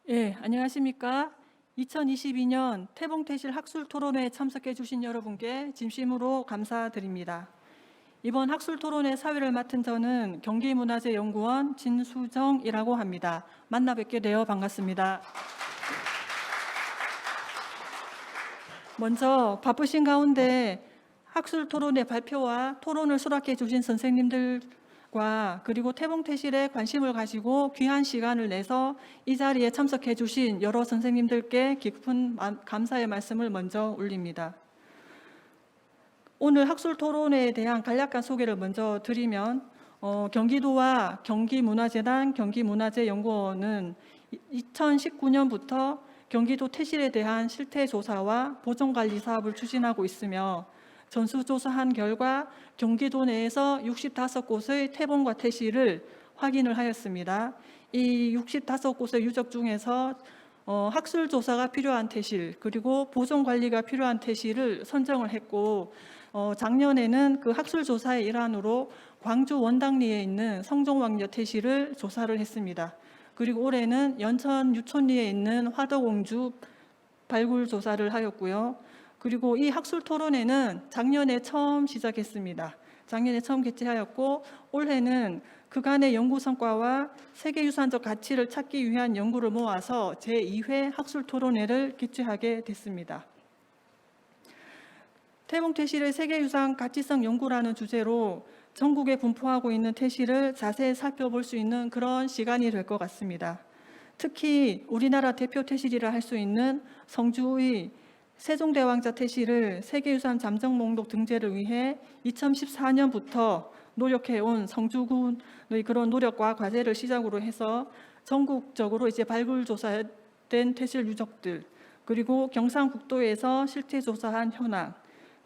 예, 안녕하십니까? 2022년 태봉태실 학술토론회에 참석해 주신 여러분께 진심으로 감사드립니다. 이번 학술토론회 사회를 맡은 저는 경기문화재연구원 진수정이라고 합니다. 만나 뵙게 되어 반갑습니다. 먼저 바쁘신 가운데 학술토론회 발표와 토론을 수락해 주신 선생님들과 그리고 태봉태실에 관심을 가지고 귀한 시간을 내서 이 자리에 참석해 주신 여러 선생님들께 깊은 감사의 말씀을 먼저 올립니다. 오늘 학술토론회에 대한 간략한 소개를 먼저 드리면 경기도와 경기문화재단, 경기문화재연구원은 2019년부터 경기도 태실에 대한 실태조사와 보존관리 사업을 추진하고 있으며 전수조사한 결과 경기도 내에서 65곳의 태봉과 태실을 확인을 하였습니다. 이 65곳의 유적 중에서 학술조사가 필요한 태실 그리고 보존관리가 필요한 태실을 선정을 했고 작년에는 그 학술조사의 일환으로 광주 원당리에 있는 성종왕녀 태실을 조사를 했습니다. 그리고 올해는 연천 유촌리에 있는 화덕옹주 발굴 조사를 하였고요. 그리고 이 학술토론회는 작년에 처음 시작했습니다. 작년에 처음 개최하였고 올해는 그간의 연구 성과와 세계유산적 가치를 찾기 위한 연구를 모아서 제2회 학술토론회를 개최하게 됐습니다. 태봉태실의 세계유산 가치성 연구라는 주제로 전국에 분포하고 있는 태실을 자세히 살펴볼 수 있는 그런 시간이 될 것 같습니다. 특히 우리나라 대표 태실이라 할 수 있는 성주의 세종대왕자 태실을 세계유산 잠정 목록 등재를 위해 2014년부터 노력해온 성주군의 그런 노력과 과제를 시작으로 해서 전국적으로 이제 발굴 조사된 태실 유적들, 그리고 경상북도에서 실태 조사한 현황,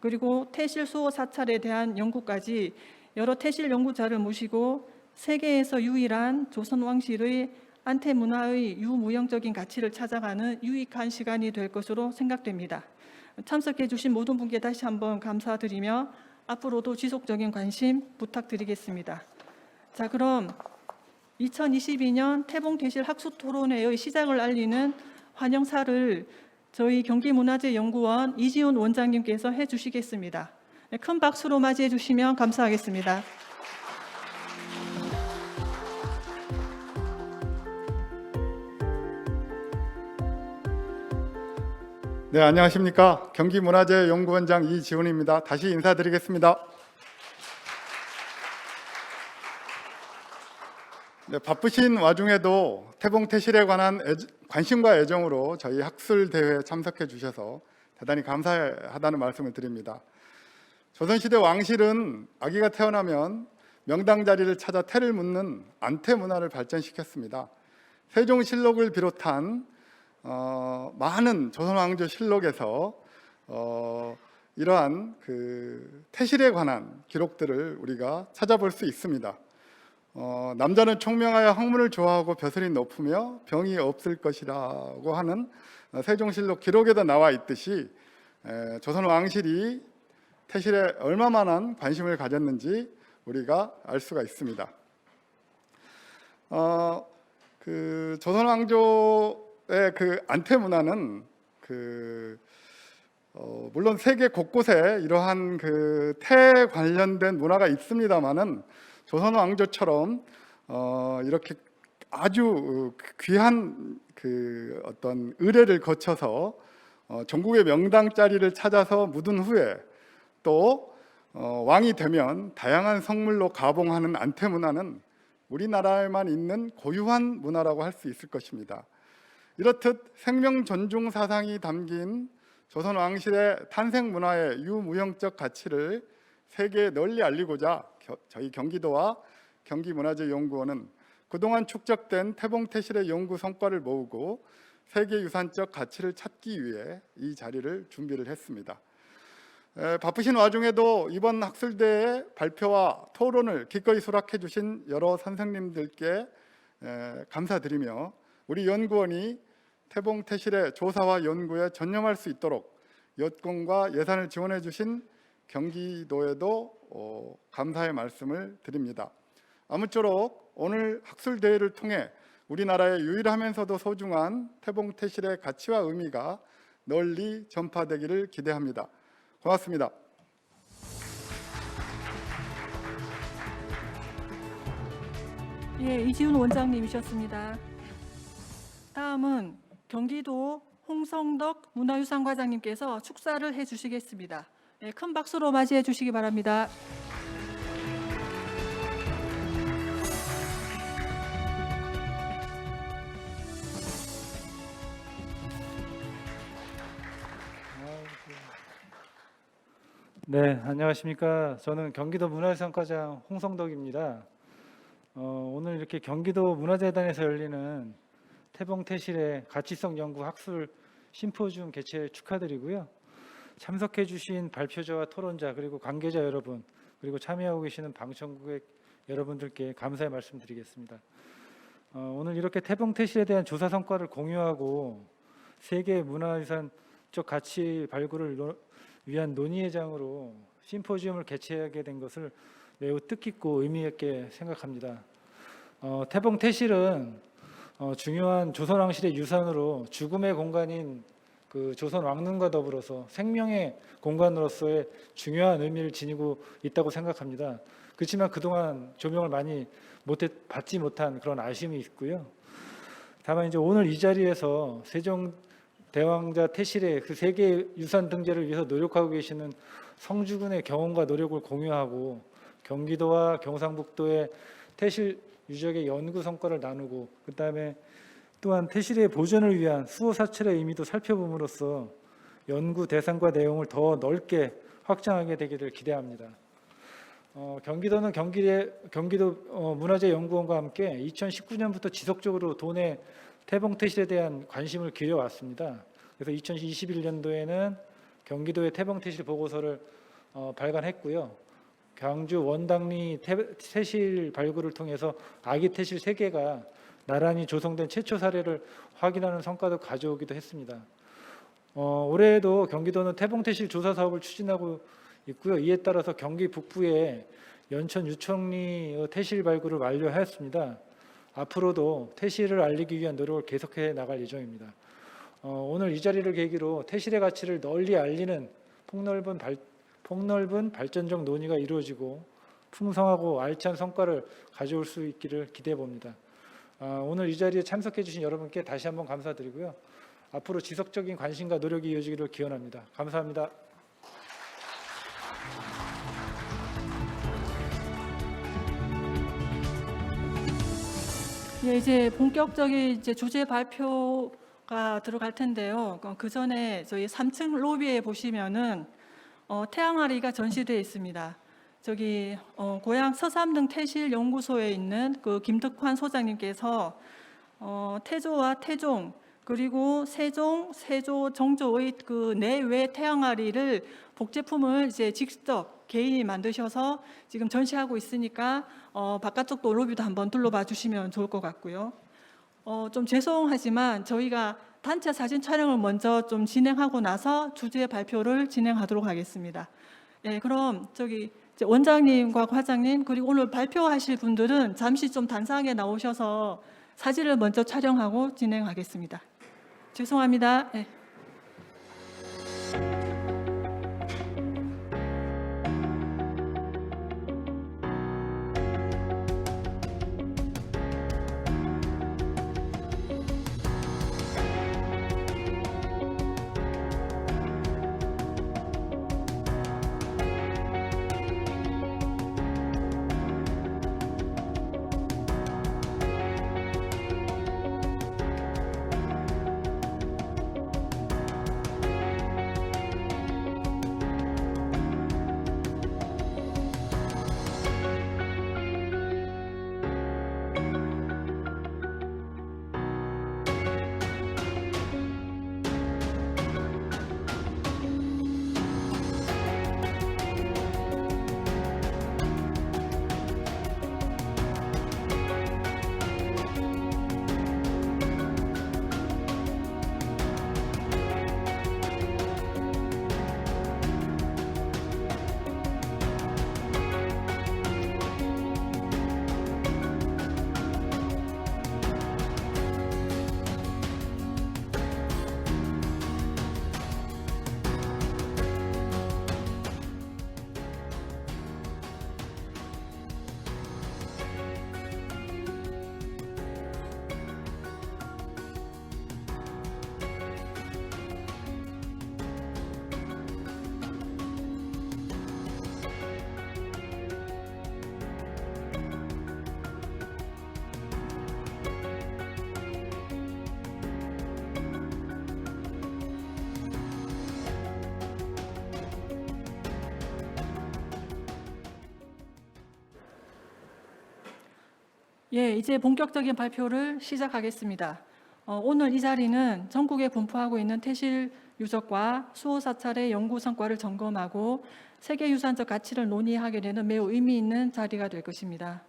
그리고 태실 수호 사찰에 대한 연구까지 여러 태실 연구자를 모시고 세계에서 유일한 조선 왕실의 안태 문화의 유무형적인 가치를 찾아가는 유익한 시간이 될 것으로 생각됩니다. 참석해 주신 모든 분께 다시 한번 감사드리며 앞으로도 지속적인 관심 부탁드리겠습니다. 자, 그럼 2022년 태봉태실 학술토론회의 시작을 알리는 환영사를 저희 경기문화재연구원 이지훈 원장님께서 해주시겠습니다. 큰 박수로 맞이해 주시면 감사하겠습니다. 네, 안녕하십니까. 경기문화재연구원장 이지훈입니다. 다시 인사드리겠습니다. 네, 바쁘신 와중에도 태봉태실에 관한 관심과 애정으로 저희 학술대회에 참석해 주셔서 대단히 감사하다는 말씀을 드립니다. 조선시대 왕실은 아기가 태어나면 명당 자리를 찾아 태를 묻는 안태 문화를 발전시켰습니다. 세종실록을 비롯한 많은 조선왕조 실록에서 이러한 그 태실에 관한 기록들을 우리가 찾아볼 수 있습니다. 남자는 총명하여 학문을 좋아하고 벼슬이 높으며 병이 없을 것이라고 하는 세종실록 기록에도 나와 있듯이 조선왕실이 태실에 얼마만한 관심을 가졌는지 우리가 알 수가 있습니다. 그 조선왕조의 그 안태 문화는 물론 세계 곳곳에 이러한 그 태 관련된 문화가 있습니다만은 조선 왕조처럼 이렇게 아주 귀한 그 어떤 의례를 거쳐서 전국의 명당 자리를 찾아서 묻은 후에 또 왕이 되면 다양한 성물로 가봉하는 안태 문화는 우리나라에만 있는 고유한 문화라고 할 수 있을 것입니다. 이렇듯 생명 존중 사상이 담긴 조선 왕실의 탄생 문화의 유무형적 가치를 세계에 널리 알리고자 저희 경기도와 경기문화재연구원은 그동안 축적된 태봉태실의 연구 성과를 모으고 세계유산적 가치를 찾기 위해 이 자리를 준비를 했습니다. 바쁘신 와중에도 이번 학술대회 발표와 토론을 기꺼이 수락해 주신 여러 선생님들께 감사드리며 우리 연구원이 태봉태실의 조사와 연구에 전념할 수 있도록 여건과 예산을 지원해 주신 경기도에도 감사의 말씀을 드립니다. 아무쪼록 오늘 학술대회를 통해 우리나라의 유일하면서도 소중한 태봉태실의 가치와 의미가 널리 전파되기를 기대합니다. 고맙습니다. 예, 이지훈 원장님이셨습니다. 다음은 경기도 홍성덕 문화유산 과장님께서 축사를 해주시겠습니다. 예, 큰 박수로 맞이해 주시기 바랍니다. 네, 안녕하십니까. 저는 경기도 문화유산과장 홍성덕입니다. 오늘 이렇게 경기도 문화재단에서 열리는 태봉태실의 가치성 연구 학술 심포지움 개최 축하드리고요. 참석해 주신 발표자와 토론자 그리고 관계자 여러분 그리고 참여하고 계시는 방청객 여러분들께 감사의 말씀드리겠습니다. 오늘 이렇게 태봉태실에 대한 조사 성과를 공유하고 세계 문화유산적 가치 발굴을 위한 논의의 장으로 심포지움을 개최하게 된 것을 매우 뜻깊고 의미 있게 생각합니다. 태봉태실은 중요한 조선왕실의 유산으로 죽음의 공간인 그 조선 왕릉과 더불어서 생명의 공간으로서의 중요한 의미를 지니고 있다고 생각합니다. 그렇지만 그동안 조명을 많이 받지 못한 그런 아쉬움이 있고요. 다만 이제 오늘 이 자리에서 세종 대왕자 태실의 그 세계 유산 등재를 위해서 노력하고 계시는 성주군의 경험과 노력을 공유하고 경기도와 경상북도의 태실 유적의 연구 성과를 나누고 그다음에 또한 태실의 보존을 위한 수호 사찰의 의미도 살펴봄으로써 연구 대상과 내용을 더 넓게 확장하게 되기를 기대합니다. 경기도는 경기도 문화재연구원과 함께 2019년부터 지속적으로 도내 태봉태실에 대한 관심을 기울여왔습니다. 그래서 2021년도에는 경기도의 태봉태실 보고서를 발간했고요. 광주 원당리 태실 발굴을 통해서 아기 태실 3개가 나란히 조성된 최초 사례를 확인하는 성과도 가져오기도 했습니다. 올해에도 경기도는 태봉태실 조사 사업을 추진하고 있고요. 이에 따라서 경기 북부에 연천 유청리 태실 발굴을 완료하였습니다. 앞으로도 태실을 알리기 위한 노력을 계속해 나갈 예정입니다. 오늘 이 자리를 계기로 태실의 가치를 널리 알리는 폭넓은 발전적 논의가 이루어지고 풍성하고 알찬 성과를 가져올 수 있기를 기대해 봅니다. 오늘 이 자리에 참석해 주신 여러분께 다시 한번 감사드리고요. 앞으로 지속적인 관심과 노력이 이어지기를 기원합니다. 감사합니다. 예, 이제 본격적인 이제 주제 발표가 들어갈 텐데요. 그 전에 저희 3층 로비에 보시면은 태양아리가 전시되어 있습니다. 저기 고향 서삼릉 태실 연구소에 있는 그 김덕환 소장님께서 태조와 태종 그리고 세종, 세조, 정조의 그 내외 태양아리를 복제품을 이제 직접 개인이 만드셔서 지금 전시하고 있으니까 바깥쪽도 로비도 한번 둘러봐 주시면 좋을 것 같고요. 좀 죄송하지만 저희가 단체 사진 촬영을 먼저 좀 진행하고 나서 주제 발표를 진행하도록 하겠습니다. 예, 그럼 저기 이제 원장님과 과장님 그리고 오늘 발표하실 분들은 잠시 좀 단상에 나오셔서 사진을 먼저 촬영하고 진행하겠습니다. 죄송합니다. 예. 예, 이제 본격적인 발표를 시작하겠습니다. 오늘 이 자리는 전국에 분포하고 있는 태실 유적과 수호 사찰의 연구 성과를 점검하고 세계유산적 가치를 논의하게 되는 매우 의미 있는 자리가 될 것입니다.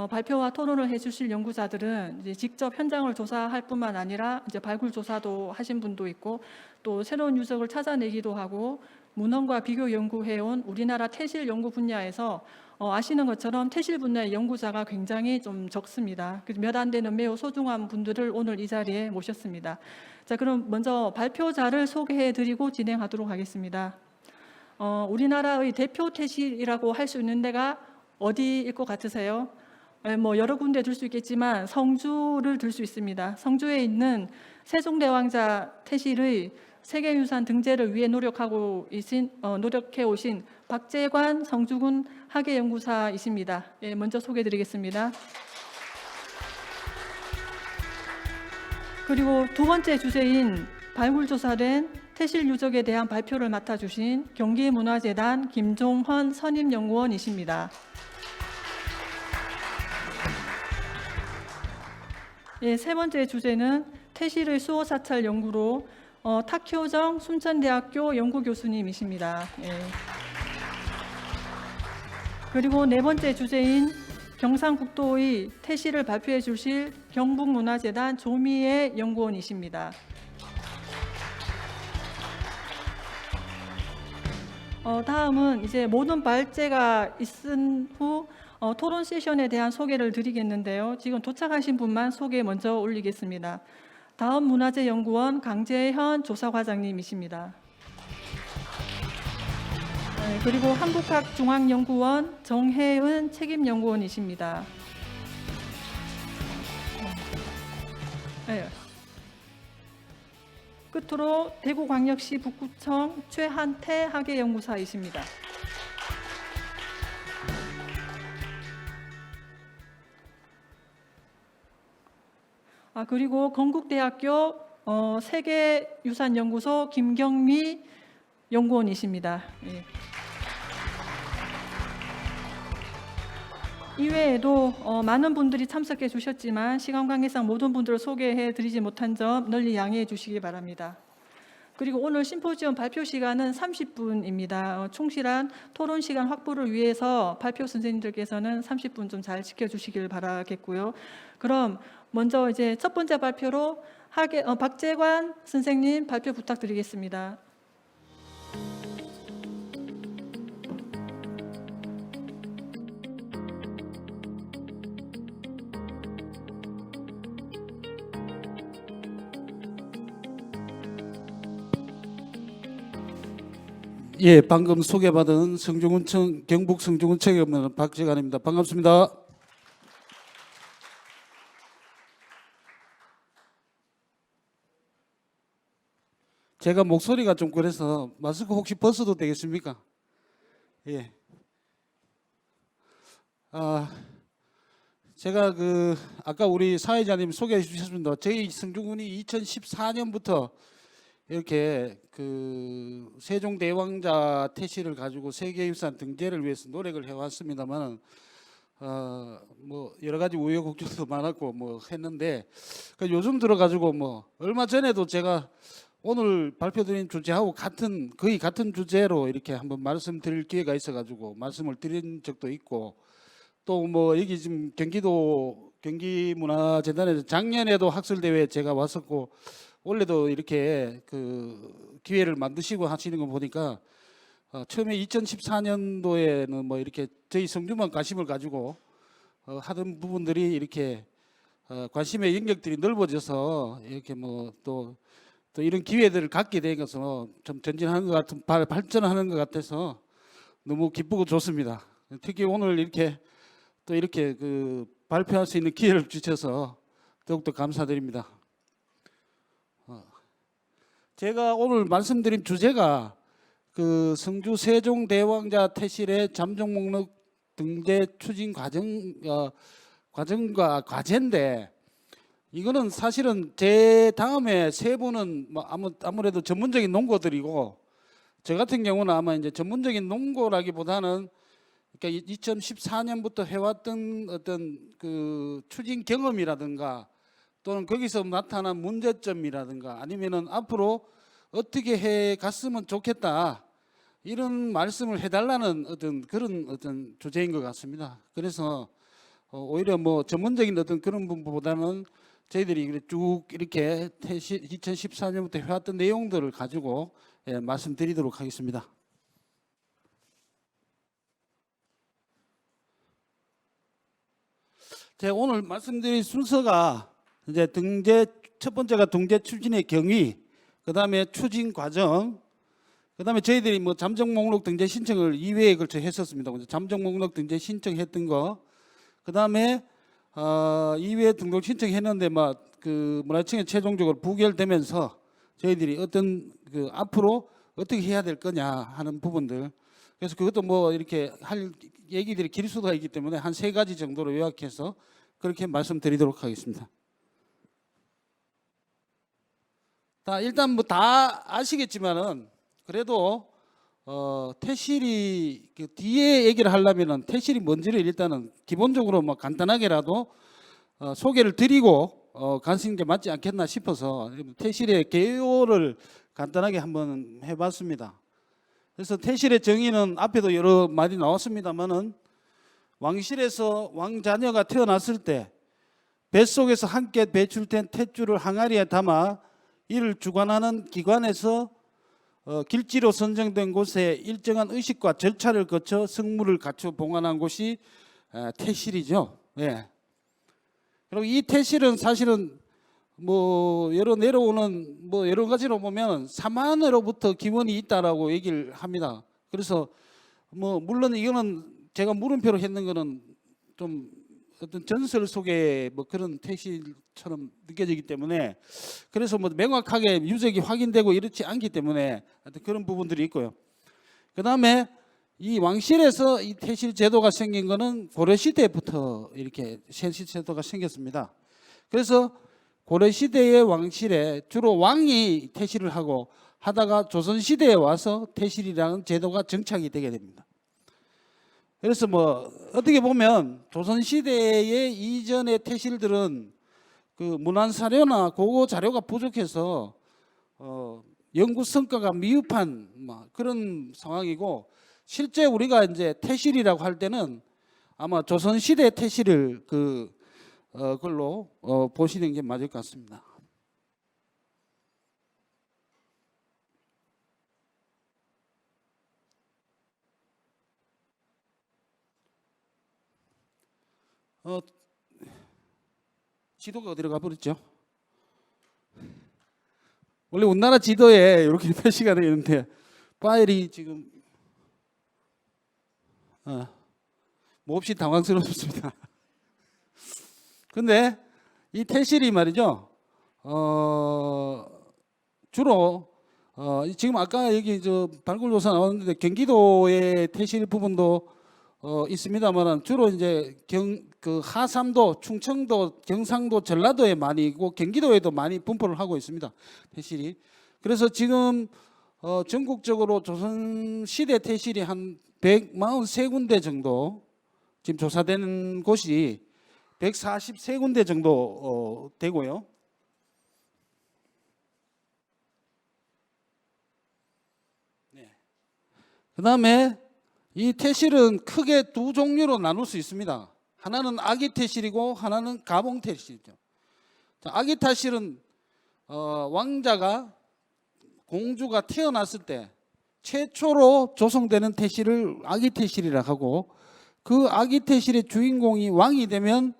발표와 토론을 해주실 연구자들은 이제 직접 현장을 조사할 뿐만 아니라 이제 발굴 조사도 하신 분도 있고 또 새로운 유적을 찾아내기도 하고 문헌과 비교 연구해온 우리나라 태실 연구 분야에서 아시는 것처럼 태실 분야의 연구자가 굉장히 좀 적습니다. 몇 안 되는 매우 소중한 분들을 오늘 이 자리에 모셨습니다. 자, 그럼 먼저 발표자를 소개해드리고 진행하도록 하겠습니다. 우리나라의 대표 태실이라고 할 수 있는 데가 어디일 것 같으세요? 뭐 여러 군데 들 수 있겠지만 성주를 들 수 있습니다. 성주에 있는 세종대왕자 태실의 세계유산 등재를 위해 노력해 오신 박재관 성주군 학예연구사이십니다. 예, 먼저 소개해드리겠습니다. 그리고 두 번째 주제인 발굴조사된 태실 유적에 대한 발표를 맡아주신 경기문화재단 김종헌 선임연구원이십니다. 예, 세 번째 주제는 태실의 수호사찰 연구로 탁효정 순천대학교 연구교수님이십니다. 예. 그리고 네 번째 주제인 경상북도의 태실을 발표해 주실 경북문화재단 조미애 연구원이십니다. 다음은 이제 모든 발제가 있은 후 토론 세션에 대한 소개를 드리겠는데요. 지금 도착하신 분만 소개 먼저 올리겠습니다. 다음 문화재연구원 강재현 조사과장님이십니다. 네, 그리고 한국학중앙연구원 정혜은 책임연구원이십니다. 네. 끝으로 대구광역시 북구청 최한태 학예연구사이십니다. 그리고 건국대학교 세계유산연구소 김경미 연구원이십니다. 예. 이외에도 많은 분들이 참석해 주셨지만 시간 관계상 모든 분들을 소개해 드리지 못한 점 널리 양해해 주시기 바랍니다. 그리고 오늘 심포지엄 발표 시간은 30분입니다. 충실한 토론 시간 확보를 위해서 발표 선생님들께서는 30분 좀 잘 지켜주시길 바라겠고요. 그럼 먼저 이제 첫 번째 발표로 박재관 선생님 발표 부탁드리겠습니다. 예, 방금 소개받은 성주군청 경북 성주군청에 없는 박재관입니다. 반갑습니다. 제가 목소리가 좀 그래서 마스크 혹시 벗어도 되겠습니까? 예. 제가 아까 우리 사회자님 소개해 주셨습니다. 저희 성주군이 2014년부터 이렇게 세종대왕자 태실을 가지고 세계유산 등재를 위해서 노력을 해왔습니다만 뭐 여러 가지 우여곡절도 많았고 뭐 했는데 요즘 들어가지고 얼마 전에도 제가 오늘 발표드린 주제하고 거의 같은 주제로 이렇게 한번 말씀드릴 기회가 있어가지고 말씀을 드린 적도 있고 또 여기 지금 경기문화재단에서 작년에도 학술대회에 제가 왔었고 원래도 이렇게 기회를 만드시고 하시는 거 보니까 처음에 2014년도에는 이렇게 저희 성주만 관심을 가지고 하던 부분들이 이렇게 관심의 영역들이 넓어져서 이렇게 또 이런 기회들을 갖게 된 것은 좀 전진하는 것 같은 발전하는 것 같아서 너무 기쁘고 좋습니다. 특히 오늘 이렇게 발표할 수 있는 기회를 주셔서 더욱더 감사드립니다. 제가 오늘 말씀드린 주제가 성주 세종대왕자 태실의 잠정 목록 등재 추진 과정과 과제인데 이거는 사실은 제 다음에 세 분은 아무래도 전문적인 농고들이고 저 같은 경우는 아마 이제 전문적인 농고라기보다는 그러니까 2014년부터 해왔던 어떤 그 추진 경험이라든가 또는 거기서 나타난 문제점이라든가 아니면은 앞으로 어떻게 해 갔으면 좋겠다 이런 말씀을 해달라는 어떤 그런 어떤 주제인 것 같습니다. 그래서 오히려 뭐 전문적인 어떤 그런 부분보다는 저희들이 쭉 이렇게 2014년부터 해왔던 내용들을 가지고 말씀드리도록 하겠습니다. 제가 오늘 말씀드릴 순서가 이제 첫 번째가 등재 추진의 경위, 그 다음에 추진 과정, 그 다음에 저희들이 뭐 잠정 목록 등재 신청을 2회에 걸쳐 했었습니다. 잠정 목록 등재 신청했던 거, 그 다음에 2회 등록 신청했는데 그 문화청에 최종적으로 부결되면서 저희들이 어떤 그 앞으로 어떻게 해야 될 거냐 하는 부분들. 그래서 그것도 뭐 이렇게 할 얘기들이 길 수가 있기 때문에 한 3가지 정도로 요약해서 그렇게 말씀드리도록 하겠습니다. 일단 뭐 다 아시겠지만은 그래도 퇴실이 그 뒤에 얘기를 하려면은 퇴실이 뭔지를 일단은 기본적으로 뭐 간단하게라도 소개를 드리고 가시는 게 맞지 않겠나 싶어서 퇴실의 개요를 간단하게 한번 해봤습니다. 그래서 퇴실의 정의는 앞에도 여러 말이 나왔습니다만은 왕실에서 왕자녀가 태어났을 때 뱃속에서 함께 배출된 탯줄을 항아리에 담아 이를 주관하는 기관에서 길지로 선정된 곳에 일정한 의식과 절차를 거쳐 성물을 갖춰 봉안한 곳이 퇴실이죠. 예. 그리고 이 퇴실은 사실은 뭐 내려오는 뭐 여러 가지로 보면 사만으로부터 기원이 있다라고 얘기를 합니다. 그래서 뭐 물론 이거는 제가 물음표로 했는 거는 좀 어떤 전설 속의 뭐 그런 퇴실처럼 느껴지기 때문에 그래서 뭐 명확하게 유적이 확인되고 이렇지 않기 때문에 그런 부분들이 있고요. 그 다음에 이 왕실에서 이 퇴실 제도가 생긴 거는 고려 시대부터 이렇게 퇴실 제도가 생겼습니다. 그래서 고려 시대의 왕실에 주로 왕이 퇴실을 하고 하다가 조선 시대에 와서 퇴실이라는 제도가 정착이 되게 됩니다. 그래서 뭐 어떻게 보면 조선 시대의 이전의 퇴실들은 그 문헌 사료나 고고 자료가 부족해서 연구 성과가 미흡한 그런 상황이고 실제 우리가 이제 퇴실이라고 할 때는 아마 조선 시대 퇴실을 그걸로 보시는 게 맞을 것 같습니다. 지도가 어디로 가버렸죠? 원래 우리나라 지도에 이렇게 표시가 되어 있는데 파일이 지금 몹시 당황스럽습니다. 근데 이 퇴실이 말이죠. 주로 지금 아까 여기 발굴조사 나왔는데 경기도의 퇴실 부분도 있습니다만 주로 이제 그 하삼도, 충청도, 경상도, 전라도에 많이 있고 경기도에도 많이 분포를 하고 있습니다. 퇴실이. 그래서 지금 전국적으로 조선 시대 퇴실이 한 143군데 정도 지금 조사되는 곳이 143군데 정도 되고요. 네. 그다음에 이 퇴실은 크게 두 종류로 나눌 수 있습니다. 하나는 아기 퇴실이고 하나는 가봉 퇴실이죠. 아기 퇴실은 왕자가 공주가 태어났을 때 최초로 조성되는 퇴실을 아기 퇴실이라고 하고 그 아기 퇴실의 주인공이 왕이 되면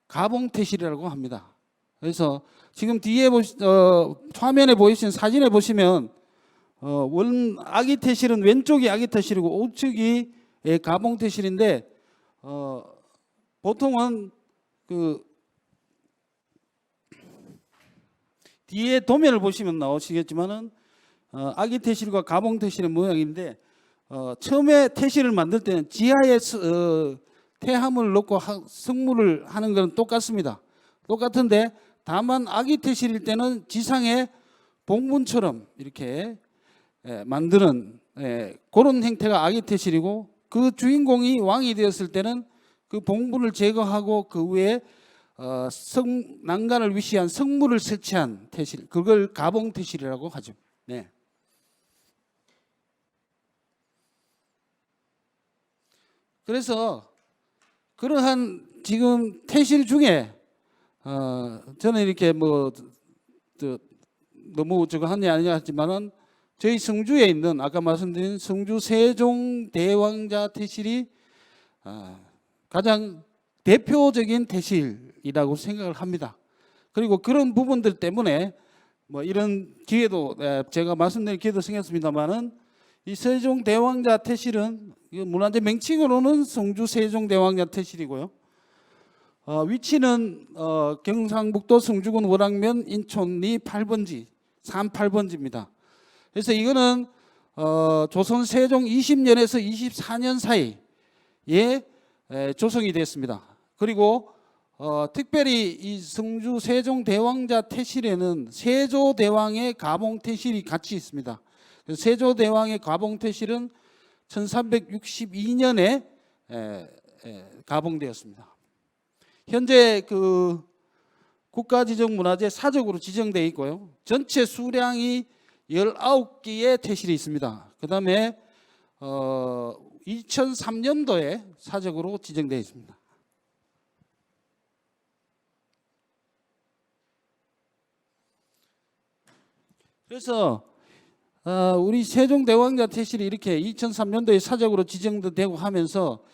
가봉 퇴실이라고 합니다. 그래서 지금 뒤에 화면에 보이신 사진에 보시면 원 아기 퇴실은 왼쪽이 아기 퇴실이고 우측이 가봉 퇴실인데 보통은 그 뒤에 도면을 보시면 나오시겠지만은 아기 퇴실과 가봉 퇴실의 모양인데 처음에 퇴실을 만들 때는 지하에 폐함을 넣고 성물을 하는 건 똑같습니다. 똑같은데 다만 아기 퇴실일 때는 지상에 봉문처럼 이렇게 만드는 그런 형태가 아기 퇴실이고 그 주인공이 왕이 되었을 때는 그 봉분을 제거하고 그 위에 난간을 위시한 성물을 설치한 태실, 그걸 가봉태실이라고 하죠. 네. 그래서 그러한 지금 태실 중에 저는 이렇게 너무 저거 하냐 아니냐 하지만은 저희 성주에 있는 아까 말씀드린 성주 세종대왕자 태실이 가장 대표적인 태실이라고 생각을 합니다. 그리고 그런 부분들 때문에 뭐 이런 기회도 제가 말씀드린 기회도 생겼습니다만은 이 세종대왕자 태실은 문화재 명칭으로는 성주 세종대왕자 태실이고요. 위치는 경상북도 성주군 월악면 인촌리 8번지 38번지입니다. 그래서 이거는 조선 세종 20년에서 24년 사이에 조성이 됐습니다. 그리고 특별히 이 성주 세종대왕자 태실에는 세조대왕의 가봉태실이 같이 있습니다. 세조대왕의 가봉태실은 1362년에 가봉되었습니다. 현재 그 국가지정문화재 사적으로 지정되어 있고요. 전체 수량이 19개의 태실이 있습니다. 그 다음에 2003년도에 사적으로 지정되어 있습니다. 그래서 우리 세종대왕자 태실이 이렇게 2003년도에 사적으로 지정되고 하면서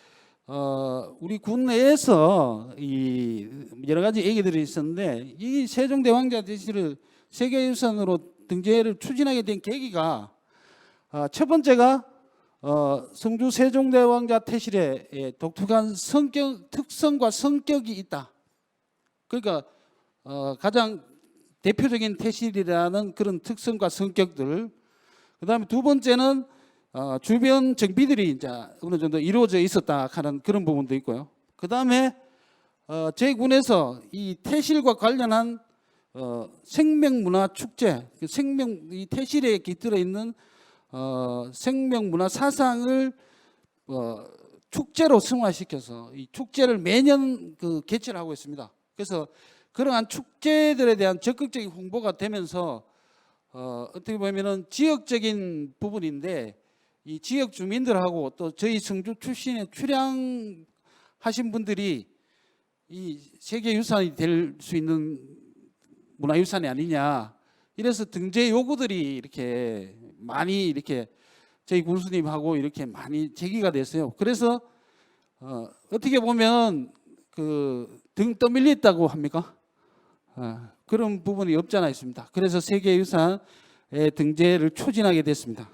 우리 군 내에서 이 여러 가지 얘기들이 있었는데 이 세종대왕자 태실을 세계유산으로 등재를 추진하게 된 계기가 첫 번째가 성주 세종대왕자 태실의 독특한 특성과 성격이 있다. 그러니까 가장 대표적인 태실이라는 그런 특성과 성격들. 그다음에 두 번째는 주변 정비들이 이제 어느 정도 이루어져 있었다 하는 그런 부분도 있고요. 그다음에 저희 군에서 이 태실과 관련한 생명문화 축제, 이 태실에 깃들어 있는 생명문화 사상을 축제로 승화시켜서 이 축제를 매년 개최를 하고 있습니다. 그래서 그러한 축제들에 대한 적극적인 홍보가 되면서 어떻게 보면은 지역적인 부분인데 이 지역 주민들하고 또 저희 성주 출신의 출향하신 분들이 이 세계유산이 될 수 있는 문화유산이 아니냐. 이래서 등재 요구들이 이렇게 많이 이렇게 저희 군수님하고 이렇게 많이 제기가 됐어요. 그래서 어떻게 보면 등 떠밀렸다고 합니까? 그런 부분이 없잖아 있습니다. 그래서 세계유산의 등재를 추진하게 됐습니다.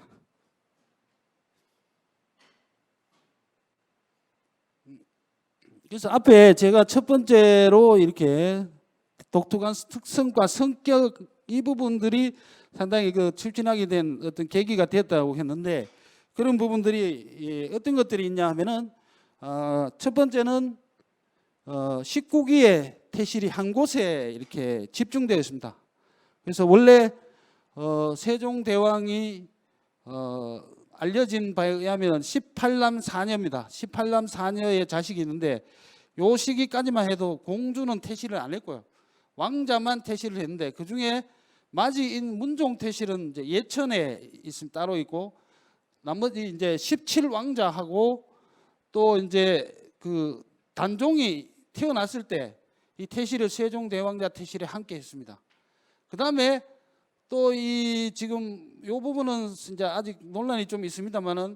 그래서 앞에 제가 첫 번째로 이렇게 독특한 특성과 성격 이 부분들이 상당히 추진하게 된 어떤 계기가 됐다고 했는데 그런 부분들이 어떤 것들이 있냐 하면은 첫 번째는 19기의 태실이 한 곳에 이렇게 집중되어 있습니다. 그래서 원래 세종대왕이 알려진 바에 의하면 18남 4녀입니다. 18남 4녀의 자식이 있는데 요 시기까지만 해도 공주는 태실을 안 했고요. 왕자만 태실을 했는데 그 중에 마지인 문종 태실은 이제 예천에 있으면 따로 있고 나머지 이제 17왕자하고 또 이제 그 단종이 태어났을 때 이 태실을 세종대왕자 태실에 함께 했습니다. 그 다음에 또 이 지금 요 부분은 이제 아직 논란이 좀 있습니다만은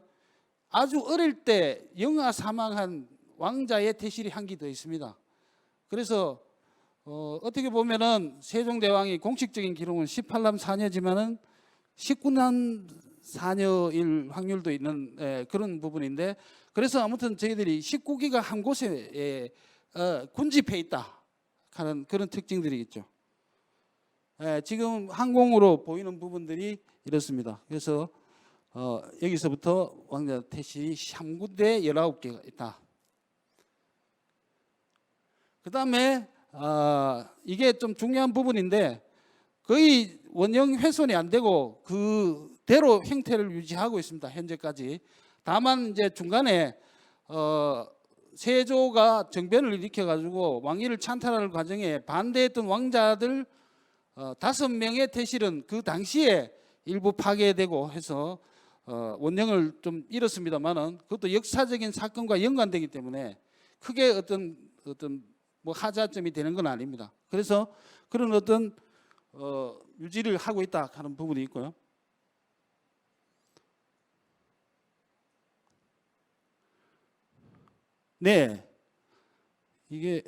아주 어릴 때 영아 사망한 왕자의 태실이 한 개 더 있습니다. 그래서 어떻게 보면은 세종대왕이 공식적인 기록은 18남 4녀지만은 19남 4녀일 확률도 있는 그런 부분인데 그래서 아무튼 저희들이 19기가 한 곳에 군집해 있다 하는 그런 특징들이 있죠. 지금 항공으로 보이는 부분들이 이렇습니다. 그래서 여기서부터 왕자 태실이 3군데 19개가 있다. 그 다음에 이게 좀 중요한 부분인데 거의 원형 훼손이 안 되고 그대로 형태를 유지하고 있습니다. 현재까지 다만 이제 중간에 세조가 정변을 일으켜 가지고 왕위를 찬탈하는 과정에 반대했던 왕자들 5명의 퇴실은 그 당시에 일부 파괴되고 해서 원령을 좀 잃었습니다만은 그것도 역사적인 사건과 연관되기 때문에 크게 어떤 뭐 하자점이 되는 건 아닙니다. 그래서 그런 어떤 유지를 하고 있다 하는 부분이 있고요. 네, 이게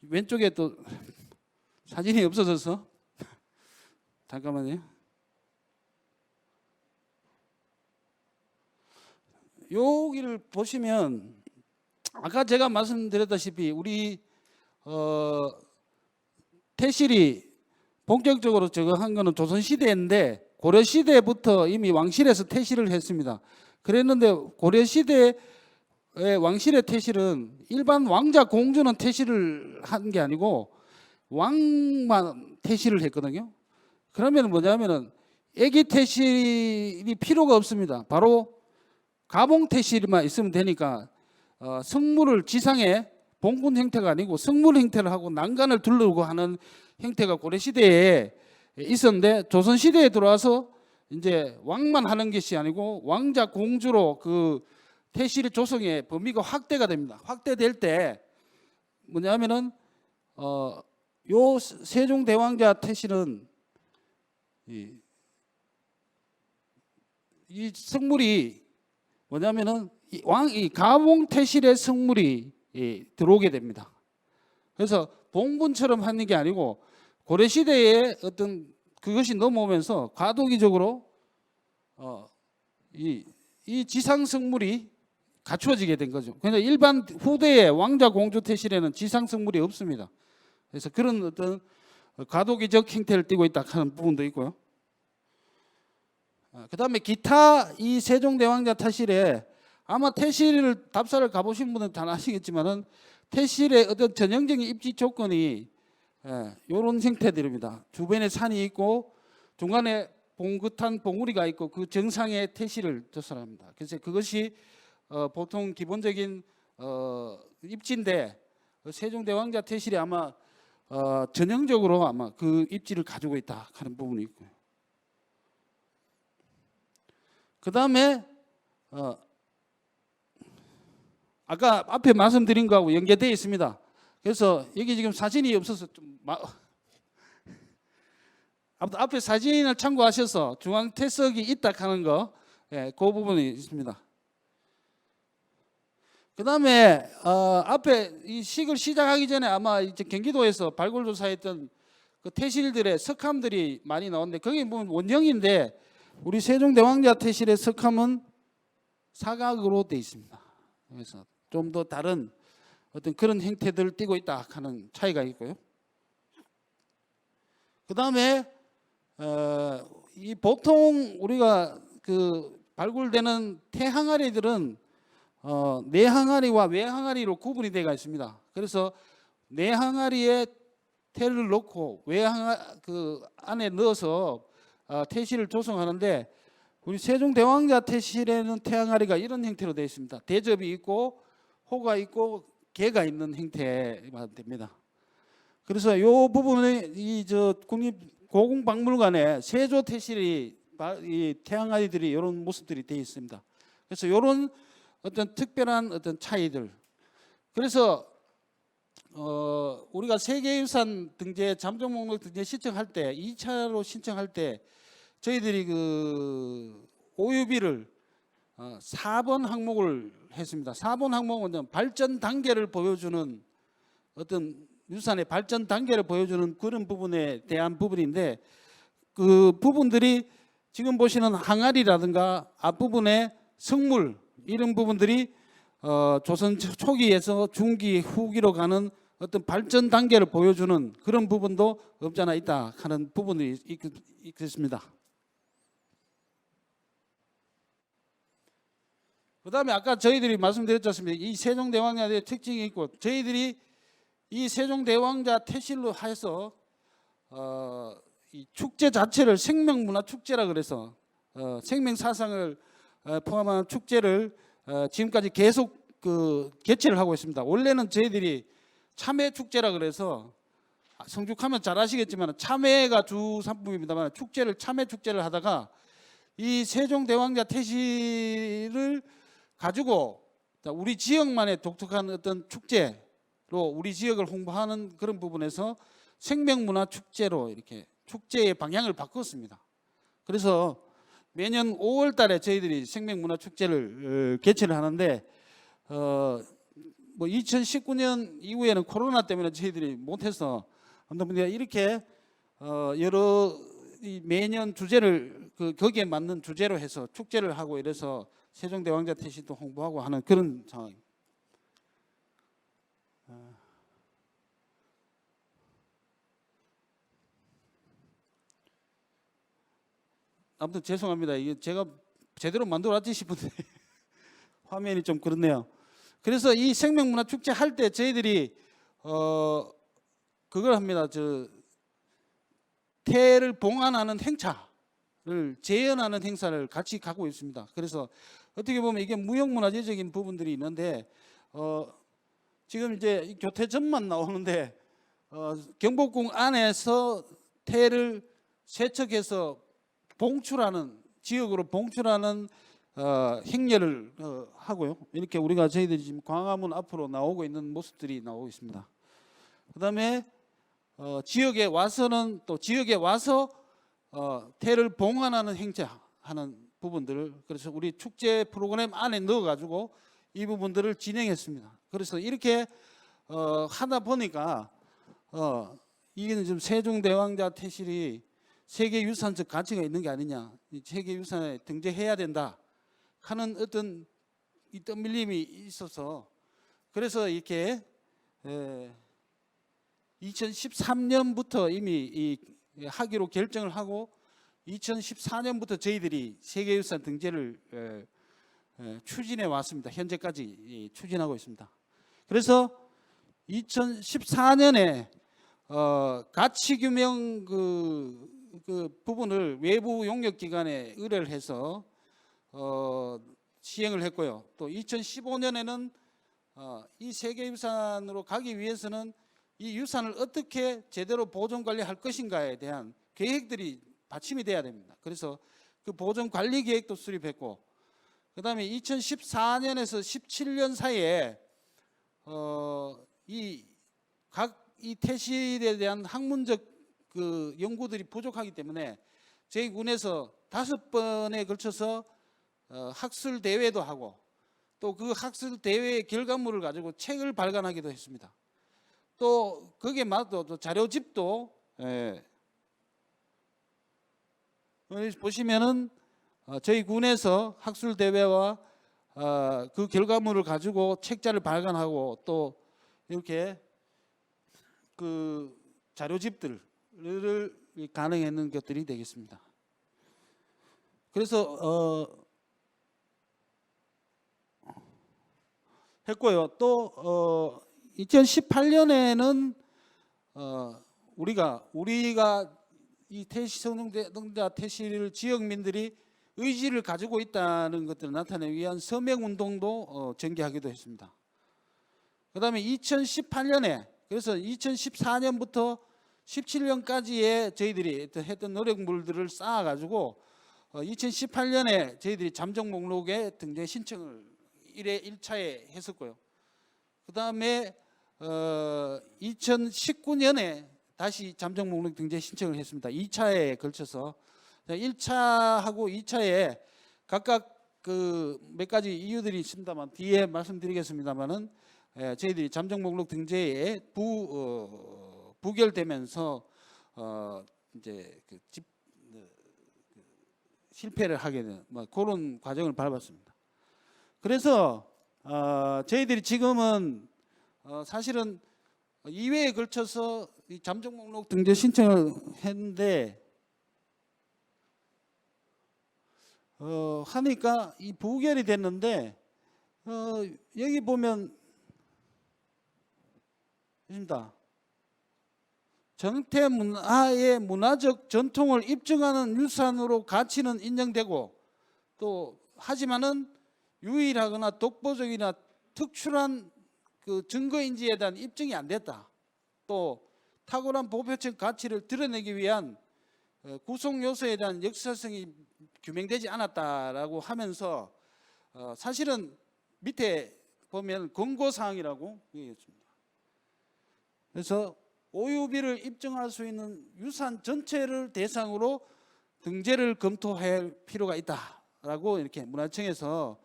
왼쪽에 또 사진이 없어져서 잠깐만요. 여기를 보시면 아까 제가 말씀드렸다시피 우리 태실이 본격적으로 저거 한 거는 조선 시대인데 고려 시대부터 이미 왕실에서 태실을 했습니다. 그랬는데 고려 시대의 왕실의 태실은 일반 왕자 공주는 태실을 한 게 아니고 왕만 태실을 했거든요. 그러면 뭐냐면은 애기 태실이 필요가 없습니다. 바로 가봉 태실만 있으면 되니까 성물을 지상에 봉군 형태가 아니고 성물 형태를 하고 난간을 두르고 하는 형태가 고려 시대에 있었는데 조선 시대에 들어와서 이제 왕만 하는 것이 아니고 왕자 공주로 그 태실 조성의 범위가 확대가 됩니다. 확대될 때 뭐냐면은 요 세종대왕자 태실은 이 성물이 뭐냐면은 이 가봉 태실의 성물이 들어오게 됩니다. 그래서 봉군처럼 하는 게 아니고 고려 시대에 어떤 그것이 넘어오면서 과도기적으로 이 지상 성물이 갖추어지게 된 거죠. 그러니까 일반 후대의 왕자 공주 태실에는 지상 성물이 없습니다. 그래서 그런 어떤 과도기적 형태를 띠고 있다 하는 부분도 있고요. 그다음에 기타 이 세종대왕자 태실에 아마 태실을 답사를 가보신 분은 다 아시겠지만은 태실의 어떤 전형적인 입지 조건이 이런 형태들입니다. 주변에 산이 있고 중간에 봉긋한 봉우리가 있고 그 정상에 태실을 조성합니다. 그래서 그것이 보통 기본적인 입지인데 세종대왕자 태실이 아마 전형적으로 아마 그 입지를 가지고 있다 하는 부분이 있고요. 그 다음에 아까 앞에 말씀드린 거하고 연계되어 있습니다. 그래서 여기 지금 사진이 없어서 좀 앞에 사진을 참고하셔서 중앙 태석이 있다 하는 거, 그 부분이 있습니다. 그 다음에 앞에 이 식을 시작하기 전에 아마 이제 경기도에서 발굴조사했던 그 태실들의 석함들이 많이 나왔는데 거기 보면 원형인데 우리 세종대왕자 태실의 석함은 사각으로 되어 있습니다. 그래서 좀 더 다른 어떤 그런 형태들을 띠고 있다 하는 차이가 있고요. 그 다음에 이 보통 우리가 그 발굴되는 태항아리들은 내항아리와 외항아리로 구분이 되어 있습니다. 그래서 내항아리에 태를 넣고 그 안에 넣어서 태실을 조성하는데 우리 세종대왕자 태실에는 태항아리가 이런 형태로 되어 있습니다. 대접이 있고 호가 있고 개가 있는 형태가 됩니다. 그래서 이 부분에 저 국립고궁박물관에 세조 태실이 이 태항아리들이 이런 모습들이 되어 있습니다. 그래서 이런 어떤 특별한 어떤 차이들. 그래서 우리가 세계유산 등재 잠정 목록 등재 신청할 때 2차로 신청할 때 저희들이 그 OUB를 4번 항목을 했습니다. 4번 항목은 발전 단계를 보여주는 어떤 유산의 발전 단계를 보여주는 그런 부분에 대한 부분인데 그 부분들이 지금 보시는 항아리라든가 앞부분의 성물 이런 부분들이 조선 초기에서 중기 후기로 가는 어떤 발전 단계를 보여주는 그런 부분도 없지 않아 있다 하는 부분이 있겠습니다. 그 다음에 아까 저희들이 말씀드렸지 않습니까? 이 세종대왕자의 특징이 있고 저희들이 이 세종대왕자 태실로 해서 이 축제 자체를 생명문화축제라 그래서 생명사상을 포함한 축제를 지금까지 계속 개최를 하고 있습니다. 원래는 저희들이 참외축제라 그래서 성죽하면 잘 아시겠지만 참외가 주 상품입니다만 참외축제를 하다가 이 세종대왕자 태실을 가지고 우리 지역만의 독특한 어떤 축제로 우리 지역을 홍보하는 그런 부분에서 생명문화축제로 이렇게 축제의 방향을 바꿨습니다. 그래서 매년 5월 달에 저희들이 생명문화축제를 개최를 하는데 뭐 2019년 이후에는 코로나 때문에 저희들이 못해서 아무튼 이렇게 여러 매년 주제를 거기에 맞는 주제로 해서 축제를 하고 이래서 세종대왕자 태실도 홍보하고 하는 그런 상황입니다. 아무튼 죄송합니다. 이게 제가 제대로 만들어놨지 싶은데 화면이 좀 그렇네요. 그래서 이 생명문화축제 할 때 저희들이 그걸 합니다. 태를 봉안하는 행차를 재현하는 행사를 같이 가고 있습니다. 그래서 어떻게 보면 이게 무형문화재적인 부분들이 있는데 지금 이제 교태전만 나오는데 경복궁 안에서 태를 세척해서 봉출하는 지역으로 봉출하는 행렬을 하고요. 이렇게 우리가 저희들이 지금 광화문 앞으로 나오고 있는 모습들이 나오고 있습니다. 그다음에 지역에 와서는 또 지역에 와서 태를 봉안하는 행차하는 부분들을 그래서 우리 축제 프로그램 안에 넣어가지고 이 부분들을 진행했습니다. 그래서 이렇게 하다 보니까 이게 좀 세종대왕자 태실이 세계유산적 가치가 있는 게 아니냐, 세계유산에 등재해야 된다 하는 어떤 이 떠밀림이 있어서 그래서 이렇게 2013년부터 이미 하기로 결정을 하고 2014년부터 저희들이 세계유산 등재를 추진해 왔습니다. 현재까지 추진하고 있습니다. 그래서 2014년에 가치규명 그 부분을 외부 용역기관에 의뢰를 해서 시행을 했고요. 또 2015년에는 이 세계유산으로 가기 위해서는 이 유산을 어떻게 제대로 보존관리할 것인가에 대한 계획들이 받침이 돼야 됩니다. 그래서 그 보존관리 계획도 수립했고 그 다음에 2014년에서 17년 사이에 이 태실에 대한 학문적 그 연구들이 부족하기 때문에 저희 군에서 5번에 걸쳐서 학술 대회도 하고 또 그 학술 대회의 결과물을 가지고 책을 발간하기도 했습니다. 또 거기에 맞도 또 자료집도 보시면은 저희 군에서 학술 대회와 그 결과물을 가지고 책자를 발간하고 또 이렇게 그 자료집들을 가능했는 것들이 되겠습니다. 그래서 했고요. 또 2018년에는 우리가 이 세종대왕자 태실 지역민들이 의지를 가지고 있다는 것들을 나타내기 위한 서명운동도 전개하기도 했습니다. 그 다음에 2018년에 그래서 2014년부터 17년까지의 저희들이 했던 노력물들을 쌓아가지고 2018년에 저희들이 잠정 목록에 등재 신청을 1차에 했었고요. 그 다음에 2019년에 다시 잠정 목록 등재 신청을 했습니다. 2차에 걸쳐서 1차하고 2차에 각각 그 몇 가지 이유들이 있습니다만 뒤에 말씀드리겠습니다만은 저희들이 잠정 목록 등재에 부결되면서 이제 실패를 하게 된 그런 과정을 밟았습니다. 그래서 저희들이 지금은 사실은 2회에 걸쳐서 이 잠정 목록 등재 신청을 했는데 하니까 이 부결이 됐는데 여기 보면 있습니다. 정태 문화의 문화적 전통을 입증하는 유산으로 가치는 인정되고 또 하지만은 유일하거나 독보적이나 특출한 그 증거인지에 대한 입증이 안 됐다. 또 탁월한 보편적 가치를 드러내기 위한 구성 요소에 대한 역사성이 규명되지 않았다라고 하면서 사실은 밑에 보면 권고 사항이라고 있습니다. 그래서 오유비를 입증할 수 있는 유산 전체를 대상으로 등재를 검토할 필요가 있다라고 이렇게 문화청에서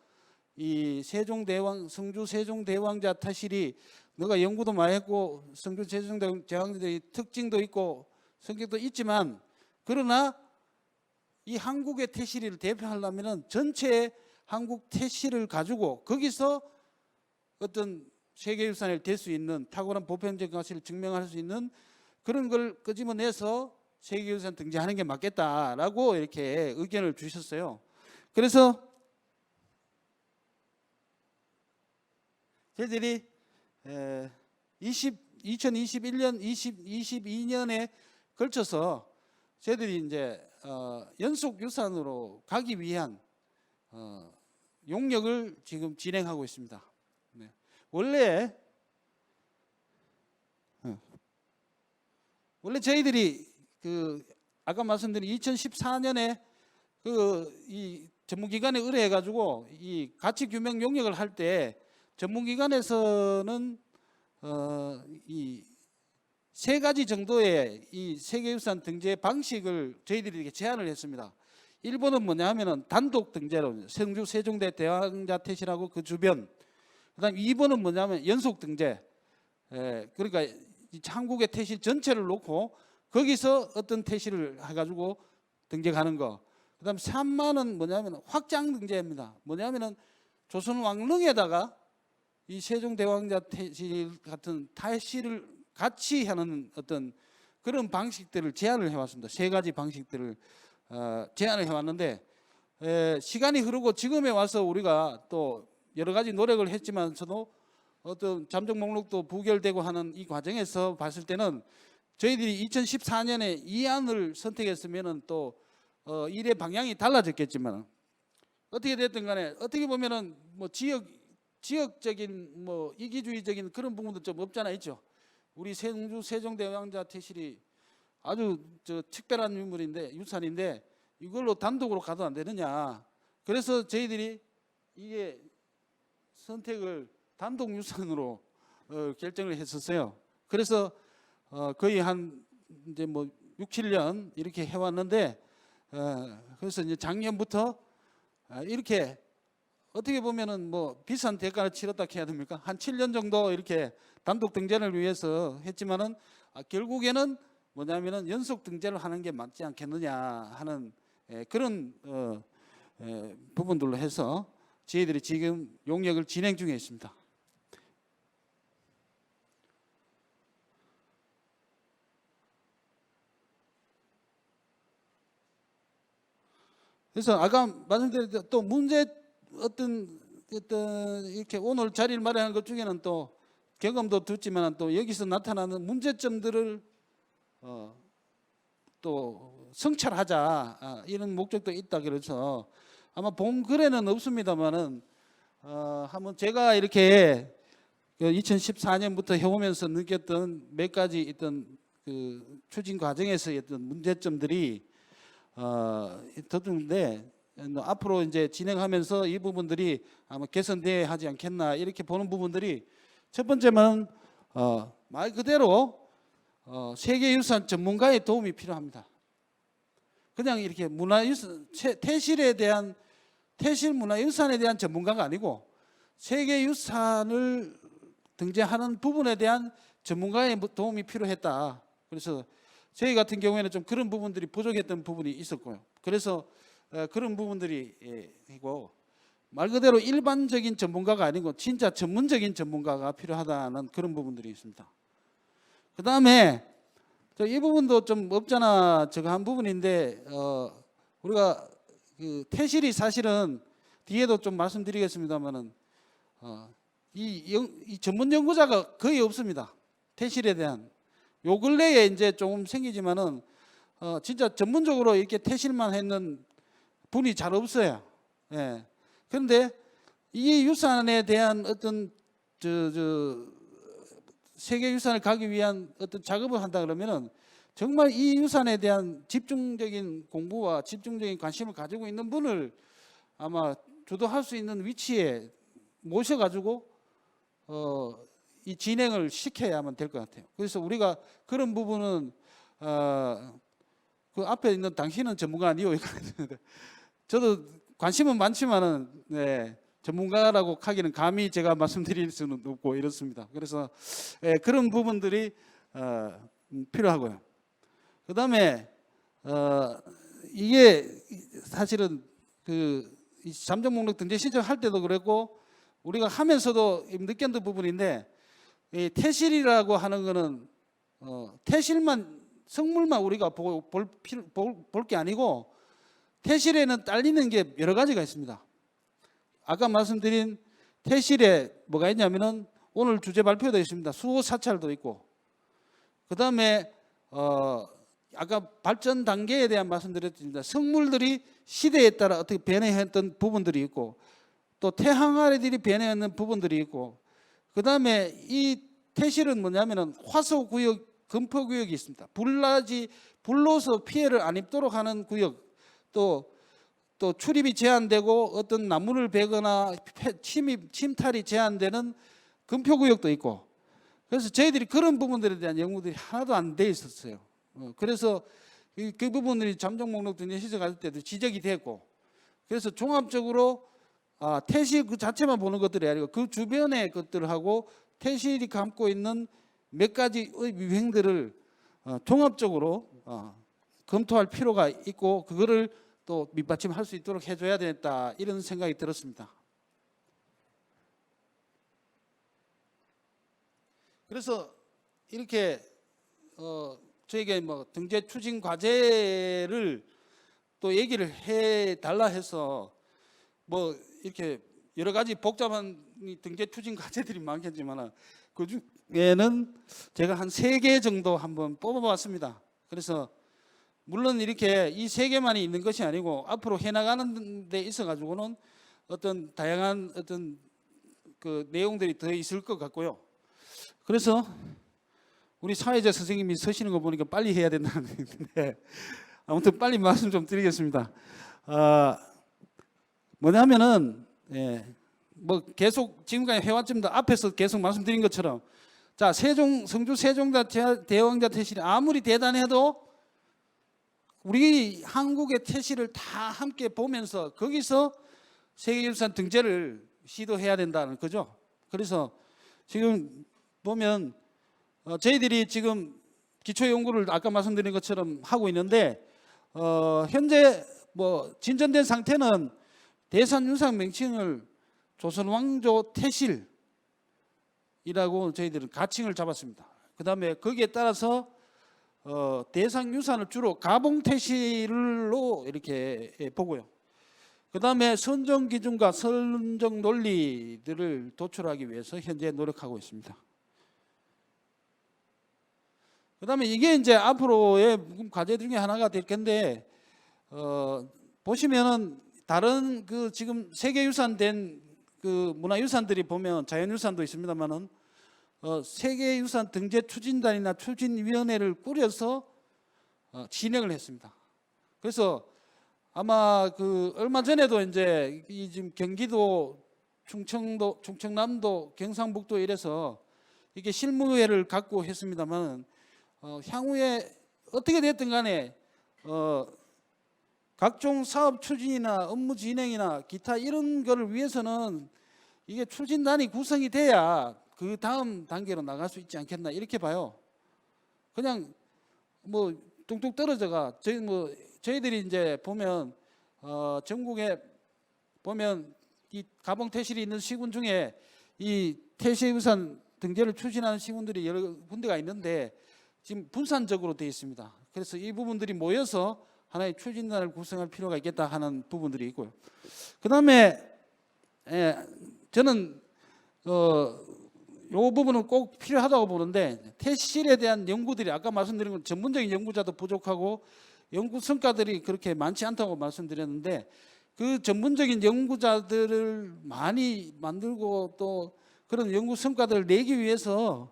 이 세종대왕 성주 세종대왕자 타실이 너가 연구도 많이 했고 성주 세종대왕자의 특징도 있고 성격도 있지만 그러나 이 한국의 태실을 대표하려면 전체 한국 태실을 가지고 거기서 어떤 세계유산이 될 수 있는 탁월한 보편적 가치를 증명할 수 있는 그런 걸 끄집어내서 세계유산 등재하는 게 맞겠다라고 이렇게 의견을 주셨어요. 그래서 저희들이 2021년, 2022년에 걸쳐서 저희들이 이제 연속 유산으로 가기 위한 용역을 지금 진행하고 있습니다. 네. 원래 저희들이 그 아까 말씀드린 2014년에 그 이 전문기관에 의뢰해 가지고 이 가치 규명 용역을 할 때 전문기관에서는 이 세 가지 정도의 이 세계유산 등재 방식을 저희들이 이렇게 제안을 했습니다. 1번은 뭐냐 하면은 단독 등재로 성주 세종대 대왕자 태실하고 그 주변. 그다음 2번은 뭐냐면 연속 등재. 그러니까 이 한국의 태실 전체를 놓고 거기서 어떤 태실을 해가지고 등재하는 거. 그다음 3만은 뭐냐면 확장 등재입니다. 뭐냐면은 조선 왕릉에다가 이 세종대왕자 태실 같은 태실을 같이 하는 어떤 그런 방식들을 제안을 해왔습니다. 세 가지 방식들을 제안을 해왔는데 시간이 흐르고 지금에 와서 우리가 또 여러 가지 노력을 했지만서도 어떤 잠정 목록도 부결되고 하는 이 과정에서 봤을 때는 저희들이 2014년에 이 안을 선택했으면은 또 일의 방향이 달라졌겠지만 어떻게 됐든 간에 어떻게 보면은 뭐 지역적인 뭐 이기주의적인 그런 부분도 좀 없잖아 있죠. 우리 성주 세종대왕자 태실이 아주 특별한 유물인데 유산인데 이걸로 단독으로 가도 안 되느냐. 그래서 저희들이 이게 선택을 단독 유산으로 결정을 했었어요. 그래서 거의 한 이제 뭐 6, 7년 이렇게 해왔는데 그래서 이제 작년부터 이렇게 어떻게 보면은 뭐 비싼 대가를 치렀다 해야 됩니까? 한 7년 정도 이렇게 단독 등재를 위해서 했지만은 결국에는 뭐냐면은 연속 등재를 하는 게 맞지 않겠느냐 하는 그런 부분들로 해서 저희들이 지금 용역을 진행 중에 있습니다. 그래서 아까 말씀드린 또 문제 어떤 이렇게 오늘 자리를 마련한 것 중에는 또 경험도 듣지만 또 여기서 나타나는 문제점들을 또 성찰하자 이런 목적도 있다. 그래서 아마 본 글에는 없습니다만은 한번 제가 이렇게 2014년부터 해오면서 느꼈던 몇 가지 있던 그 추진 과정에서의 어떤 문제점들이 더듬는데 앞으로 이제 진행하면서 이 부분들이 아마 개선돼야 하지 않겠나 이렇게 보는 부분들이 첫 번째는 말 그대로 세계유산 전문가의 도움이 필요합니다. 그냥 이렇게 문화유산 태실에 대한 태실 문화유산에 대한 전문가가 아니고 세계유산을 등재하는 부분에 대한 전문가의 도움이 필요했다. 그래서 저희 같은 경우에는 좀 그런 부분들이 부족했던 부분이 있었고요. 그래서 그런 부분들이 있고 말 그대로 일반적인 전문가가 아니고 진짜 전문적인 전문가가 필요하다는 그런 부분들이 있습니다. 그 다음에 이 부분도 좀 없잖아 저거 한 부분인데 우리가 그 태실이 사실은 뒤에도 좀 말씀드리겠습니다만은 이 전문 연구자가 거의 없습니다. 태실에 대한 요 근래에 이제 조금 생기지만은 진짜 전문적으로 이렇게 태실만 했는 분이 잘 없어요. 예. 그런데 이 유산에 대한 어떤 세계 유산을 가기 위한 어떤 작업을 한다 그러면은 정말 이 유산에 대한 집중적인 공부와 집중적인 관심을 가지고 있는 분을 아마 주도할 수 있는 위치에 모셔가지고 이 진행을 시켜야만 될 것 같아요. 그래서 우리가 그런 부분은 그 앞에 있는 당신은 전문가 아니요. 저도 관심은 많지만은 네, 전문가라고 하기는 감히 제가 말씀드릴 수는 없고 이렇습니다. 그래서 그런 부분들이 필요하고요. 그다음에 이게 사실은 이 잠정 목록 등재 신청할 때도 그랬고 우리가 하면서도 느꼈던 부분인데 이 태실이라고 하는 거는 태실만 성물만 우리가 보고 볼 게 아니고 태실에는 딸리는 게 여러 가지가 있습니다. 아까 말씀드린 태실에 뭐가 있냐면은 오늘 주제 발표되어 있습니다. 수호 사찰도 있고 그 다음에 아까 발전 단계에 대한 말씀드렸습니다. 성물들이 시대에 따라 어떻게 변해했던 부분들이 있고 또 태항아리들이 변해했는 부분들이 있고 그 다음에 이 태실은 뭐냐면은 화소구역, 금포구역이 있습니다. 불로서 피해를 안 입도록 하는 구역 또 출입이 제한되고 어떤 나무를 베거나 침탈이 제한되는 금표구역도 있고 그래서 저희들이 그런 부분들에 대한 연구들이 하나도 안 돼 있었어요. 그래서 그 부분들이 잠정 목록 등재 시작할 때도 지적이 됐고 그래서 종합적으로 태실 그 자체만 보는 것들이 아니고 그 주변의 것들하고 태실이 감고 있는 몇 가지의 유행들을 종합적으로 검토할 필요가 있고 그거를 또 밑받침할 수 있도록 해줘야 되겠다 이런 생각이 들었습니다. 그래서 이렇게 저에게 뭐 등재 추진 과제를 또 얘기를 해 달라 해서 뭐 이렇게 여러 가지 복잡한 등재 추진 과제들이 많겠지만 그 중에는 제가 한 3개 정도 한번 뽑아봤습니다. 그래서 물론 이렇게 이 3개만이 있는 것이 아니고 앞으로 해나가는 데 있어 가지고는 어떤 다양한 어떤 그 내용들이 더 있을 것 같고요. 그래서 우리 사회자 선생님이 서시는 거 보니까 빨리 해야 된다는데 아무튼 빨리 말씀 좀 드리겠습니다. 뭐냐면은 뭐 계속 지금까지 해왔습니다. 앞에서 계속 말씀드린 것처럼 자 성주 세종대 대왕자 태실이 아무리 대단해도 우리 한국의 태실을 다 함께 보면서 거기서 세계유산 등재를 시도해야 된다는 거죠. 그래서 지금 보면 저희들이 지금 기초연구를 아까 말씀드린 것처럼 하고 있는데 현재 뭐 진전된 상태는 대산유산 명칭을 조선왕조 태실이라고 저희들은 가칭을 잡았습니다. 그 다음에 거기에 따라서 대상유산을 주로 가봉태실로 이렇게 보고요. 그 다음에 선정 기준과 선정 논리들을 도출하기 위해서 현재 노력하고 있습니다. 그 다음에 이게 이제 앞으로의 과제 중에 하나가 될 텐데 보시면은 다른 그 지금 세계유산 된 그 문화유산들이 보면 자연유산도 있습니다만은 세계유산 등재 추진단이나 추진위원회를 꾸려서 진행을 했습니다. 그래서 아마 그 얼마 전에도 이제 이 지금 경기도, 충청남도, 경상북도 이래서 이게 실무회를 갖고 했습니다만 향후에 어떻게 됐든 간에 각종 사업 추진이나 업무 진행이나 기타 이런 거를 위해서는 이게 추진단이 구성이 돼야 그 다음 단계로 나갈 수 있지 않겠나 이렇게 봐요. 그냥 뭐 뚝뚝 떨어져가 저희들이 이제 보면 전국에 보면 이 가봉 태실이 있는 시군 중에 이 태실유산 등재를 추진하는 시군들이 여러 군데가 있는데 지금 분산적으로 되어 있습니다. 그래서 이 부분들이 모여서 하나의 추진단을 구성할 필요가 있겠다 하는 부분들이 있고요. 그 다음에 저는 요 부분은 꼭 필요하다고 보는데 퇴실에 대한 연구들이 아까 말씀드린 건 전문적인 연구자도 부족하고 연구 성과들이 그렇게 많지 않다고 말씀드렸는데 그 전문적인 연구자들을 많이 만들고 또 그런 연구 성과들을 내기 위해서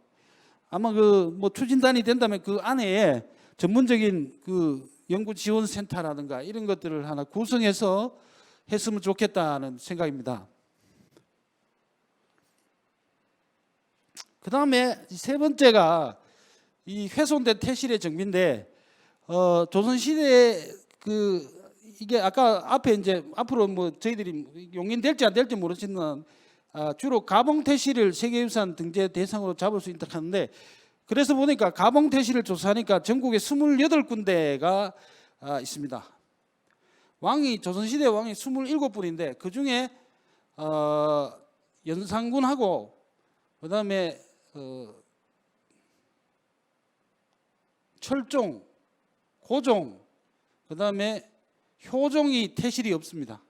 아마 그 뭐 추진단이 된다면 그 안에 전문적인 그 연구 지원 센터라든가 이런 것들을 하나 구성해서 했으면 좋겠다는 생각입니다. 그 다음에 세 번째가 이 훼손된 퇴실의 정비인데 조선시대 그 이게 아까 앞에 이제 앞으로 뭐 저희들이 용인될지 안 될지 모르지만 주로 가봉퇴실을 세계유산 등재 대상으로 잡을 수 있다 하는데 그래서 보니까 가봉퇴실을 조사하니까 전국에 28군데가 있습니다. 왕이 조선시대 왕이 27분인데 그 중에 연산군하고 그 다음에 철종, 고종, 그 다음에 효종이 퇴실이 없습니다.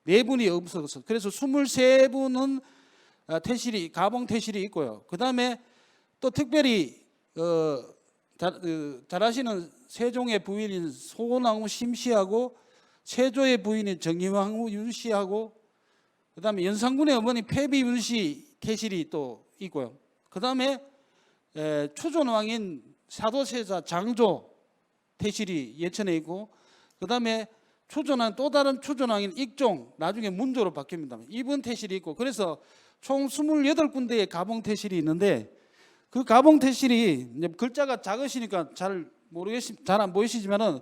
4분이 없어서 그래서 23분은 퇴실이 가봉 퇴실이 있고요. 그 다음에 또 특별히 잘 아시는 세종의 부인인 소나무 심씨하고 세조의 부인인 정의왕후 윤씨하고 그 다음에 연산군의 어머니 패비 윤씨 퇴실이 또 있고요. 그 다음에 추존왕인 사도세자 장조 퇴실이 예천에 있고 그 다음에 추존왕 또 다른 추존왕인 익종 나중에 문조로 바뀝니다. 이분 퇴실이 있고 그래서 총 28군데의 가봉 퇴실이 있는데 그 가봉 퇴실이 이제 글자가 작으시니까 잘 안 보이시지만은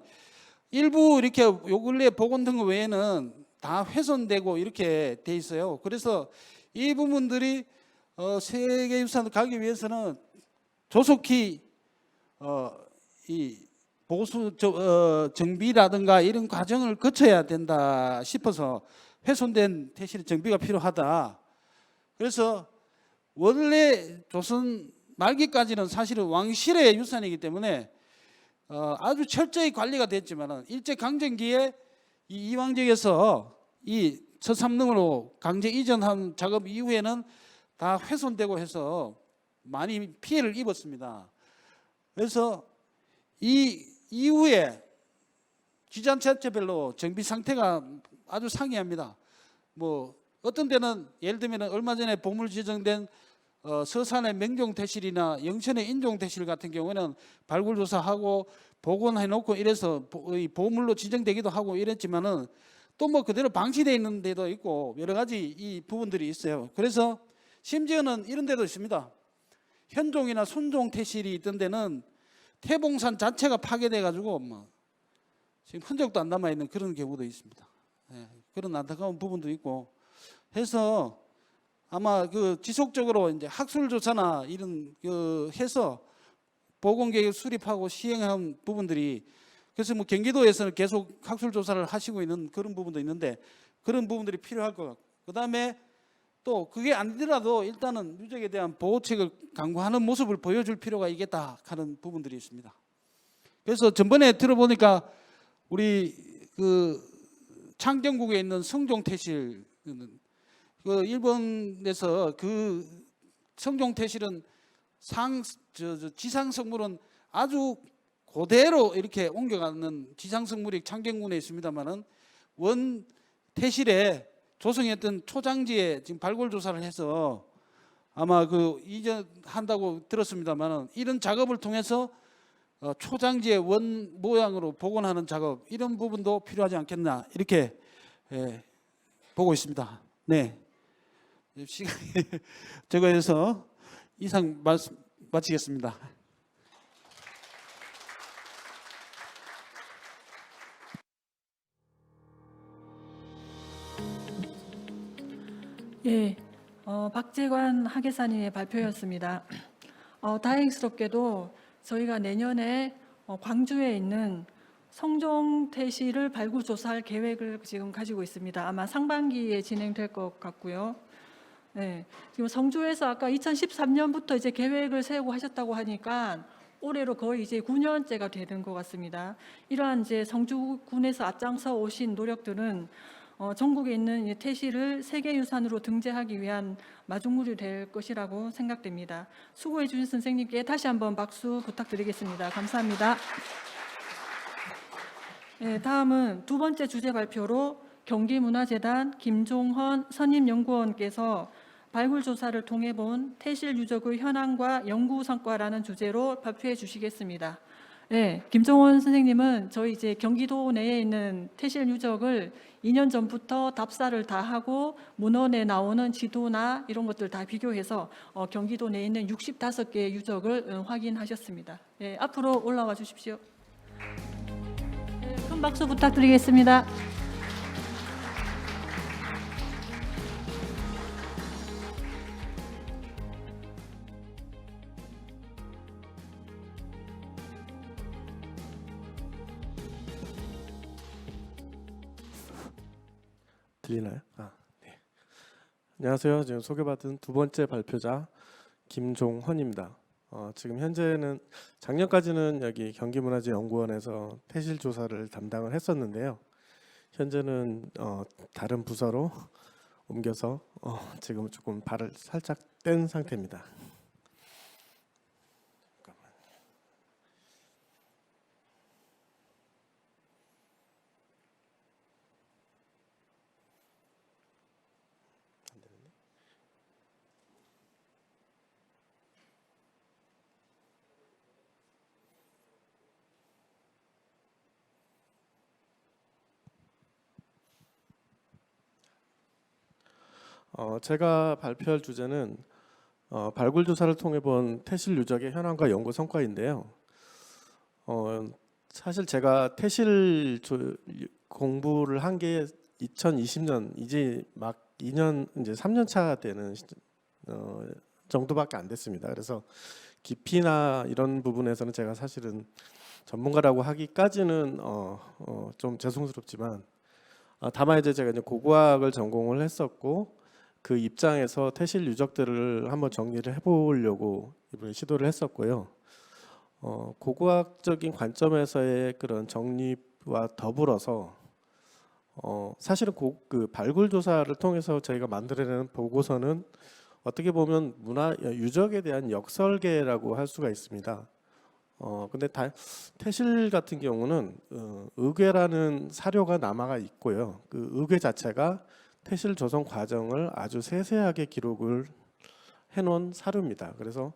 일부 이렇게 요 근래 복원된 거 외에는 다 훼손되고 이렇게 돼 있어요. 그래서 이 부분들이 세계유산을 가기 위해서는 조속히 이 보수 정비라든가 이런 과정을 거쳐야 된다 싶어서 훼손된 퇴실 정비가 필요하다. 그래서 원래 조선 말기까지는 사실은 왕실의 유산이기 때문에 아주 철저히 관리가 됐지만은 일제 강점기에 이 이왕적에서 이 서삼릉으로 강제 이전한 작업 이후에는 다 훼손되고 해서 많이 피해를 입었습니다. 그래서 이 이후에 지자체별로 정비 상태가 아주 상이합니다. 뭐 어떤 데는 예를 들면 얼마 전에 보물 지정된 서산의 명종퇴실이나 영천의 인종퇴실 같은 경우에는 발굴조사하고 복원해놓고 이래서 보물로 지정되기도 하고 이랬지만은 또 뭐 그대로 방치되어 있는 데도 있고 여러 가지 이 부분들이 있어요. 그래서 심지어는 이런 데도 있습니다. 현종이나 순종퇴실이 있던 데는 태봉산 자체가 파괴돼 가지고 뭐 지금 흔적도 안 남아 있는 그런 경우도 있습니다. 그런 안타까운 부분도 있고 해서 아마 그 지속적으로 이제 학술 조사나 이런 그 해서 보건 계획 수립하고 시행한 부분들이 그래서 뭐 경기도에서는 계속 학술 조사를 하시고 있는 그런 부분도 있는데 그런 부분들이 필요할 것 같고 그다음에 또 그게 아니더라도 일단은 유적에 대한 보호책을 강구하는 모습을 보여줄 필요가 있겠다 하는 부분들이 있습니다. 그래서 전번에 들어보니까 우리 그 창경국에 있는 성종퇴실 그 일본에서 그 성종퇴실은 지상성물은 아주 그대로 이렇게 옮겨가는 지상성물이 창경군에 있습니다만은 원 퇴실에 조성했던 초장지에 지금 발굴 조사를 해서 아마 그 이전한다고 들었습니다만은 이런 작업을 통해서 초장지의 원 모양으로 복원하는 작업 이런 부분도 필요하지 않겠나 이렇게 보고 있습니다. 네, 시간이 저거에서 이상 마치겠습니다. 예, 박재관 학예사님의 발표였습니다. 다행스럽게도 저희가 내년에 광주에 있는 성종퇴실을 발굴조사할 계획을 지금 가지고 있습니다. 아마 상반기에 진행될 것 같고요. 네, 지금 성주에서 아까 2013년부터 이제 계획을 세우고 하셨다고 하니까 올해로 거의 이제 9년째가 되는 것 같습니다. 이러한 이제 성주군에서 앞장서 오신 노력들은 전국에 있는 이 태실을 세계유산으로 등재하기 위한 마중물이 될 것이라고 생각됩니다. 수고해 주신 선생님께 다시 한번 박수 부탁드리겠습니다. 감사합니다. 네, 다음은 두 번째 주제 발표로 경기문화재단 김종헌 선임연구원께서 발굴조사를 통해 본 태실 유적의 현황과 연구 성과라는 주제로 발표해 주시겠습니다. 네, 김종헌 선생님은 저희 이제 경기도 내에 있는 태실 유적을 2년 전부터 답사를 다 하고 문헌에 나오는 지도나 이런 것들 다 비교해서 경기도 내에 있는 65개의 유적을 확인하셨습니다. 네, 앞으로 올라와 주십시오. 네, 큰 박수 부탁드리겠습니다. 들리나요? 네. 안녕하세요. 지금 소개받은 두 번째 발표자 김종헌입니다. 지금 현재는 작년까지는 여기 경기문화재연구원에서 태실 조사를 담당을 했었는데요. 현재는 다른 부서로 옮겨서 지금 조금 발을 살짝 뗀 상태입니다. 제가 발표할 주제는 발굴 조사를 통해 본 태실 유적의 현황과 연구 성과인데요. 사실 제가 태실 공부를 한 게 2020년 이제 막 2년 이제 3년 차 되는 정도밖에 안 됐습니다. 그래서 깊이나 이런 부분에서는 제가 사실은 전문가라고 하기까지는 좀 죄송스럽지만 다만 이제 제가 이제 고고학을 전공을 했었고 그 입장에서 태실 유적들을 한번 정리를 해보려고 이번에 시도를 했었고요. 고고학적인 관점에서의 그런 정립과 더불어서 사실은 그 발굴 조사를 통해서 저희가 만들어내는 보고서는 어떻게 보면 문화 유적에 대한 역설계라고 할 수가 있습니다. 근데 태실 같은 경우는 의궤라는 사료가 남아가 있고요. 그 의궤 자체가 태실 조성 과정을 아주 세세하게 기록을 해놓은 사료입니다. 그래서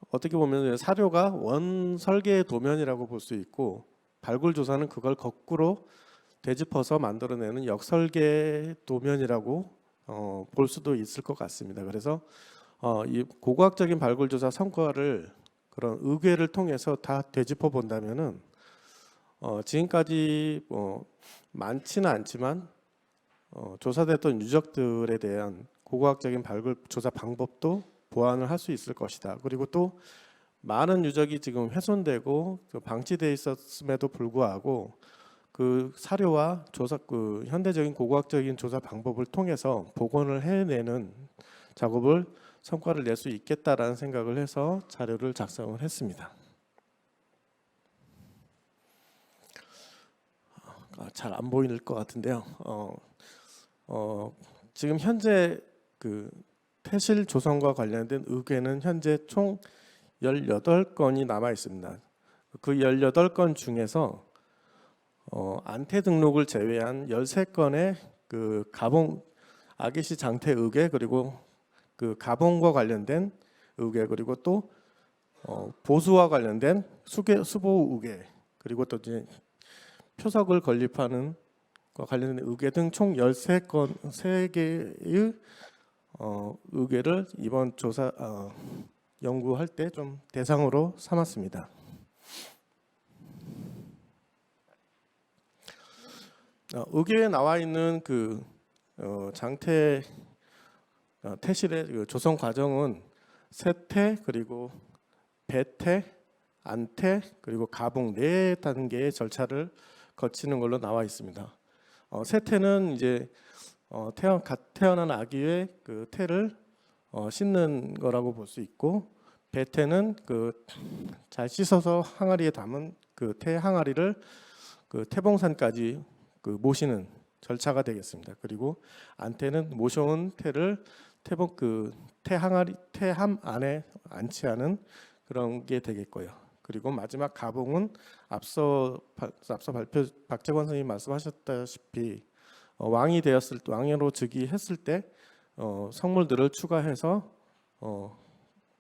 어떻게 보면 사료가 원설계의 도면이라고 볼 수 있고 발굴 조사는 그걸 거꾸로 되짚어서 만들어내는 역설계 도면이라고 볼 수도 있을 것 같습니다. 그래서 이 고고학적인 발굴 조사 성과를 그런 의궤를 통해서 다 되짚어 본다면은 지금까지 많지는 않지만 조사됐던 유적들에 대한 고고학적인 발굴 조사 방법도 보완을 할 수 있을 것이다. 그리고 또 많은 유적이 지금 훼손되고 방치돼 있었음에도 불구하고 그 사료와 조사 그 현대적인 고고학적인 조사 방법을 통해서 복원을 해내는 작업을 성과를 낼 수 있겠다라는 생각을 해서 자료를 작성을 했습니다. 잘 안 보일 것 같은데요. 지금 현재 그 태실 조성과 관련된 의궤는 현재 총 18건이 남아 있습니다. 그 18건 중에서 안태 등록을 제외한 13건의 그 가봉 아기시 장태 의궤 그리고 그 가봉과 관련된 의궤 그리고 또 보수와 관련된 수보 의궤 그리고 또 이제 표석을 건립하는 과 관련된 의궤 등 총 13건 3개의 의궤를 이번 조사 연구할 때 좀 대상으로 삼았습니다. 의궤에 나와 있는 그 장태 태실의 그 조성 과정은 세태 그리고 배태, 안태 그리고 가봉 4단계의 절차를 거치는 걸로 나와 있습니다. 세태는 이제 갓 태어난 아기의 그 태를 씻는 거라고 볼 수 있고 배태는 그 잘 씻어서 항아리에 담은 그 태 항아리를 그 태봉산까지 그 모시는 절차가 되겠습니다. 그리고 안태는 모셔온 태를 태복 태항아리 태함 안에 안치하는 그런 게 되겠고요. 그리고 마지막 가봉은 앞서 발표 박재권 선생님 말씀하셨다시피 왕이 되었을 때 왕으로 즉위했을 때 성물들을 추가해서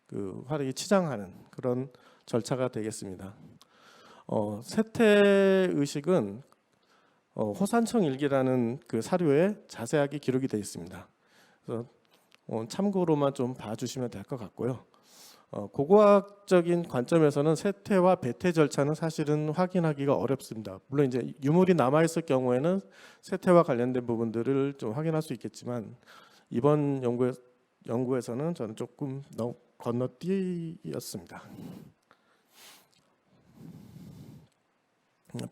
그 화려히 치장하는 그런 절차가 되겠습니다. 세태 의식은 호산청 일기라는 그 사료에 자세하게 기록이 되어 있습니다. 그래서 참고로만 좀 봐주시면 될 것 같고요. 고고학적인 관점에서는 세태와 배태 절차는 사실은 확인하기가 어렵습니다. 물론 이제 유물이 남아 있을 경우에는 세태와 관련된 부분들을 좀 확인할 수 있겠지만 이번 연구에서는 저는 조금 너무 건너뛰었습니다.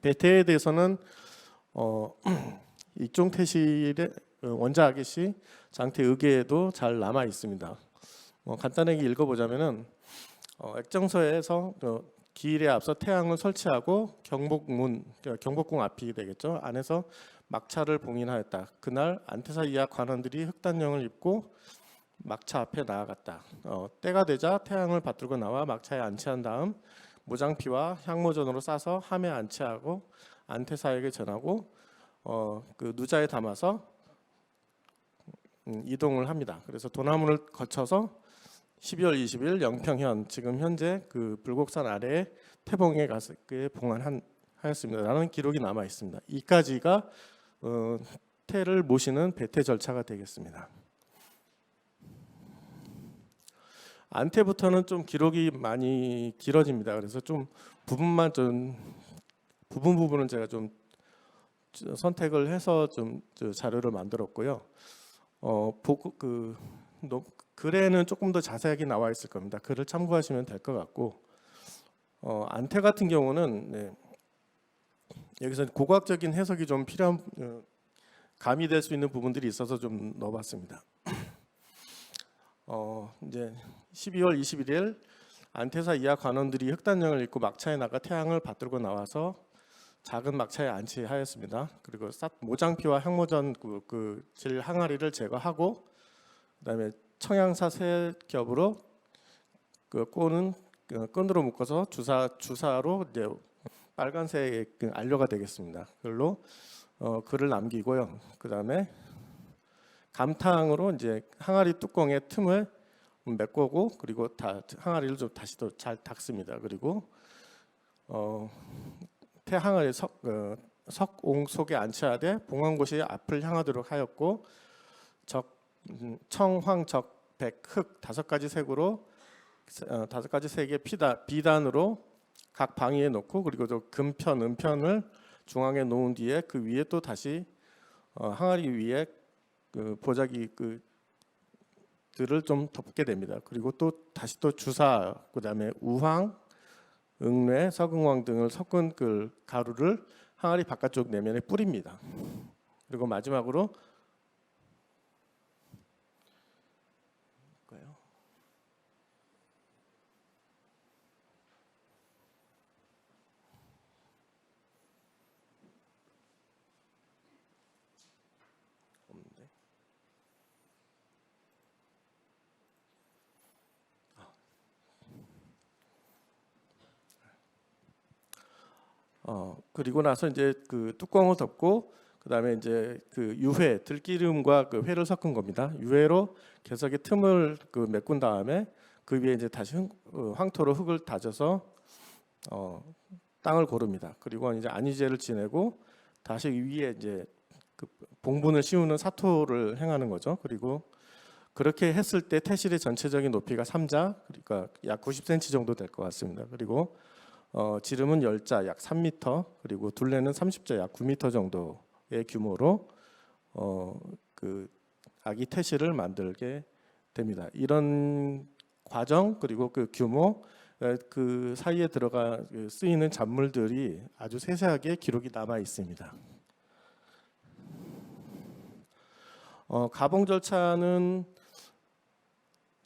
배태에 대해서는 익종 태실의 원자아기시 장태 의계에도 잘 남아 있습니다. 간단하게 읽어보자면은 액정서에서 기일에 앞서 태양을 설치하고 경복궁 앞이 되겠죠. 안에서 막차를 봉인하였다. 그날 안태사 이하 관원들이 흑단령을 입고 막차 앞에 나아갔다. 때가 되자 태양을 받들고 나와 막차에 안치한 다음 모장피와 향모전으로 싸서 함에 안치하고 안태사에게 전하고 그 누자에 담아서 이동을 합니다. 그래서 도나무를 거쳐서 12월 20일 영평현 지금 현재 그 불곡산 아래에 태봉에 가서 봉안하였습니다라는 기록이 남아 있습니다. 이까지가 태를 모시는 배태 절차가 되겠습니다. 안태부터는 좀 기록이 많이 길어집니다. 그래서 좀 부분은 제가 좀 선택을 해서 좀 자료를 만들었고요. 글에는 조금 더 자세하게 나와 있을 겁니다. 글을 참고하시면 될 것 같고 안태 같은 경우는 여기서 고고학적인 해석이 좀 필요한 가미될 수 있는 부분들이 있어서 좀 넣어봤습니다. 이제 12월 21일 안태사 이하 관원들이 흑단령을 입고 막차에 나가 태양을 받들고 나와서 작은 막차에 안치하였습니다. 그리고 모장피와 향모전 질 항아리를 제거하고 그다음에 청양사 세 겹으로 끈으로 묶어서 주사로 이제 빨간색 안료가 되겠습니다. 그걸로 글을 남기고요. 그다음에 감탕으로 이제 항아리 뚜껑의 틈을 메꾸고 그리고 항아리를 좀 다시 또 잘 닦습니다. 그리고 태항아리 석옹 속에 안치하되 봉한 곳이 앞을 향하도록 하였고 청황적 백흑 5가지 색으로 5가지 색의 비단으로 각 방위에 놓고 그리고 또 금편, 은편을 중앙에 놓은 뒤에 그 위에 또 다시 항아리 위에 보자기 들을 좀 덮게 됩니다. 그리고 또 다시 또 주사, 그다음에 우황, 응뇌, 석응황 등을 섞은 가루를 항아리 바깥쪽 내면에 뿌립니다. 그리고 마지막으로 그리고 나서 이제 그 뚜껑을 덮고 그다음에 이제 그 유회 들기름과 그 회를 섞은 겁니다. 유회로 개석의 틈을 메꾼 다음에 그 위에 이제 다시 황토로 흙을 다져서 땅을 고릅니다. 그리고 이제 안위제를 지내고 다시 위에 이제 그 봉분을 씌우는 사토를 행하는 거죠. 그리고 그렇게 했을 때 태실의 전체적인 높이가 3자, 그러니까 약 90cm 정도 될 것 같습니다. 그리고 지름은 10자 약 3m, 그리고 둘레는 30자 약 9m 정도의 규모로 그 아기 태실을 만들게 됩니다. 이런 과정 그리고 그 규모 그 사이에 들어가 쓰이는 잔물들이 아주 세세하게 기록이 남아 있습니다. 가봉 절차는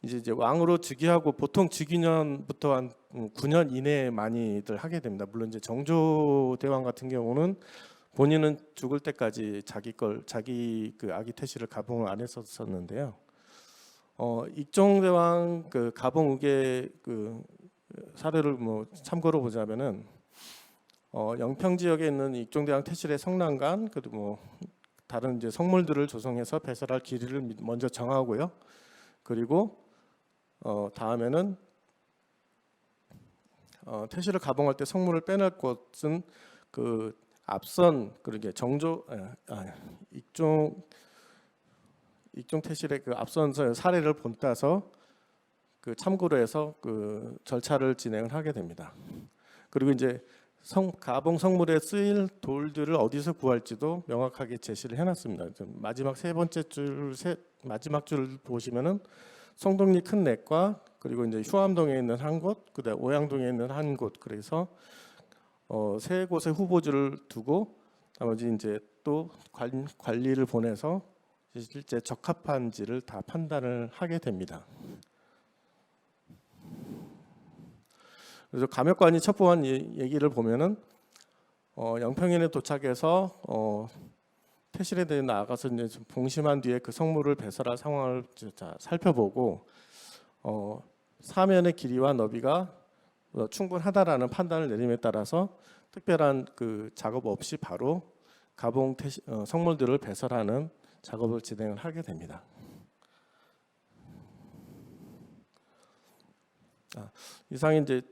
이제 왕으로 즉위하고 보통 즉위년부터 한 9년 이내에 많이들 하게 됩니다. 물론 이제 정조 대왕 같은 경우는 본인은 죽을 때까지 자기 그 아기 태실을 가봉을 안 했었는데요. 익종대왕 그 가봉 우계 그 사례를 뭐 참고로 보자면은 영평 지역에 있는 익종대왕 태실의 성난간 그리고 뭐 다른 이제 성물들을 조성해서 배설할 길이를 먼저 정하고요. 그리고 다음에는 태실을 가봉할 때 성물을 빼낼 곳은 그 앞선 그러게 익종 태실의 그 앞선 사례를 본따서 그 참고로 해서 그 절차를 진행을 하게 됩니다. 그리고 이제 가봉 성물에 쓰일 돌들을 어디서 구할지도 명확하게 제시를 해놨습니다. 마지막 세 번째 마지막 줄 보시면은 송동리 큰 냇과 그리고 이제 휴암동에 있는 한 곳, 그다음 오양동에 있는 한 곳, 그래서 세 곳의 후보지를 두고 나머지 이제 또 관리를 보내서 실제 적합한지를 다 판단을 하게 됩니다. 그래서 감역관이 첩보한 얘기를 보면은 영평인에 도착해서 태실에 대해 나아가서 이제 좀 봉심한 뒤에 그 성물을 배설할 상황을 살펴보고 사면의 길이와 너비가 충분하다라는 판단을 내림에 따라서 특별한 그 작업 없이 바로 가봉 성물들을 배설하는 작업을 진행을 하게 됩니다. 이상 이제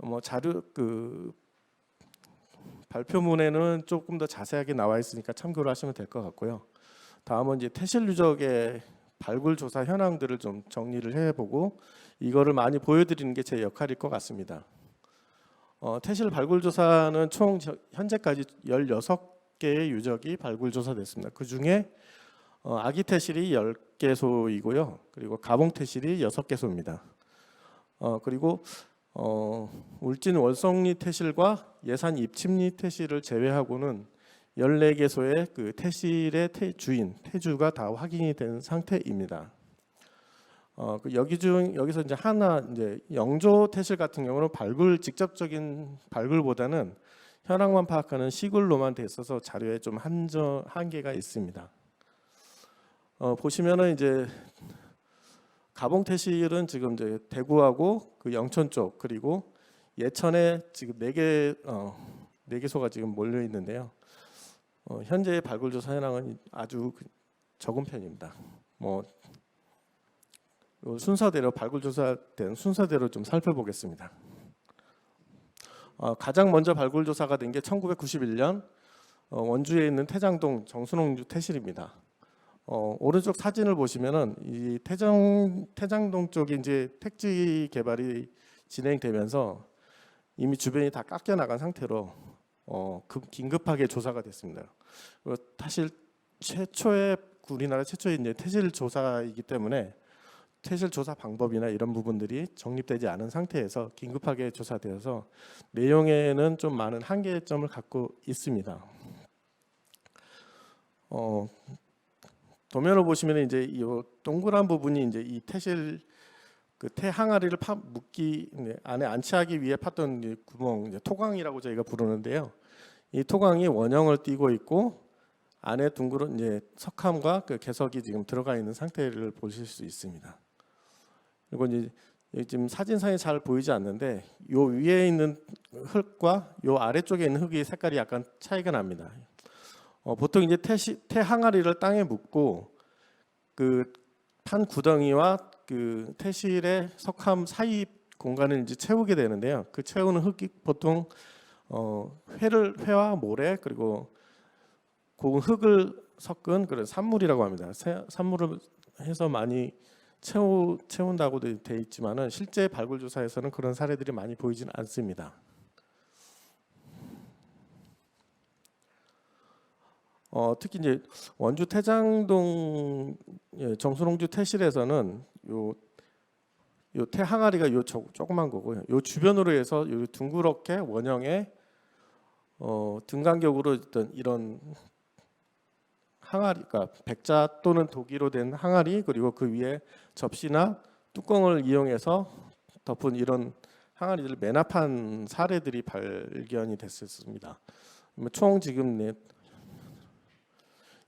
뭐 자료 그 발표문에는 조금 더 자세하게 나와 있으니까 참고를 하시면 될 것 같고요. 다음은 이제 태실 유적의 발굴 조사 현황들을 좀 정리를 해보고 이거를 많이 보여드리는 게 제 역할일 것 같습니다. 태실 발굴 조사는 총 현재까지 16개의 유적이 발굴 조사됐습니다. 그 중에 아기 태실이 10개소이고요. 그리고 가봉 태실이 6개소입니다. 그리고 울진 월성리 태실과 예산 입침리 태실을 제외하고는 14개소의 그 태실의 주인 태주가 다 확인이 된 상태입니다. 여기서 이제 하나 이제 영조 태실 같은 경우는 직접적인 발굴보다는 현황만 파악하는 시굴로만 돼 있어서 자료에 좀 한계가 있습니다. 보시면은 이제 가봉 태실은 지금 이제 대구하고 그 영천 쪽 그리고 예천에 지금 4개소가 지금 몰려 있는데요. 현재의 발굴 조사 현황은 아주 적은 편입니다. 뭐 순서대로 발굴 조사된 순서대로 좀 살펴보겠습니다. 가장 먼저 발굴 조사가 된 게 1991년 원주에 있는 태장동 정순홍주 태실입니다. 오른쪽 사진을 보시면은 이 태장동 쪽에 이제 택지 개발이 진행되면서 이미 주변이 다 깎여 나간 상태로 긴급하게 조사가 됐습니다. 사실 우리나라 최초의 이제 태실 조사이기 때문에 태실 조사 방법이나 이런 부분들이 정립되지 않은 상태에서 긴급하게 조사되어서 내용에는 좀 많은 한계점을 갖고 있습니다. 도면을 보시면 이제 이 동그란 부분이 이제 이 태실 그 태항아리를 안에 안치하기 위해 팠던 이제 구멍, 이제 토강이라고 저희가 부르는데요. 이 토강이 원형을 띠고 있고 안에 둥그런 이제 석함과 그 개석이 지금 들어가 있는 상태를 보실 수 있습니다. 그리고 이제 지금 사진상에 잘 보이지 않는데 요 위에 있는 흙과 요 아래쪽에 있는 흙이 색깔이 약간 차이가 납니다. 보통 이제 태항아리를 땅에 묻고 그 판 구덩이와 그 태실의 석함 사이 공간을 이제 채우게 되는데요. 그 채우는 흙이 보통 회와 모래 그리고 그 흙을 섞은 그런 산물이라고 합니다. 산물을 해서 많이 채운다고 돼 있지만은 실제 발굴 조사에서는 그런 사례들이 많이 보이지는 않습니다. 특히 이제 원주 태장동 정순홍주 태실에서는 요 태항아리가 요 조그만 거고요. 요 주변으로 해서 요 둥그렇게 원형의 등간격으로 있던 이런 항아리가 백자 또는 도기로 된 항아리 그리고 그 위에 접시나 뚜껑을 이용해서 덮은 이런 항아리들을 매납한 사례들이 발견이 됐었습니다. 총 지금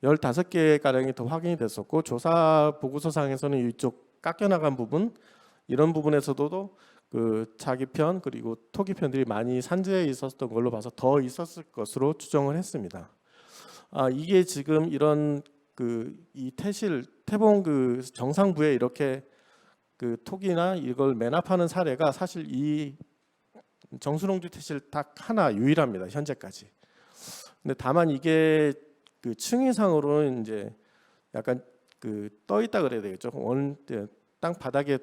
15개 가량이 더 확인이 됐었고, 조사 보고서상에서는 이쪽 깎여나간 부분, 이런 부분에서도 그 자기편 그리고 토기편들이 많이 산재해 있었던 걸로 봐서 더 있었을 것으로 추정을 했습니다. 이게 지금 이런 이 태봉 그 정상부에 이렇게 그 토기나 이걸 매납하는 사례가 사실 이 정수롱주 태실 딱 하나 유일합니다, 현재까지. 근데 다만 이게 그 층위상으로는 이제 약간 그 떠 있다 그래야 되겠죠. 땅 바닥에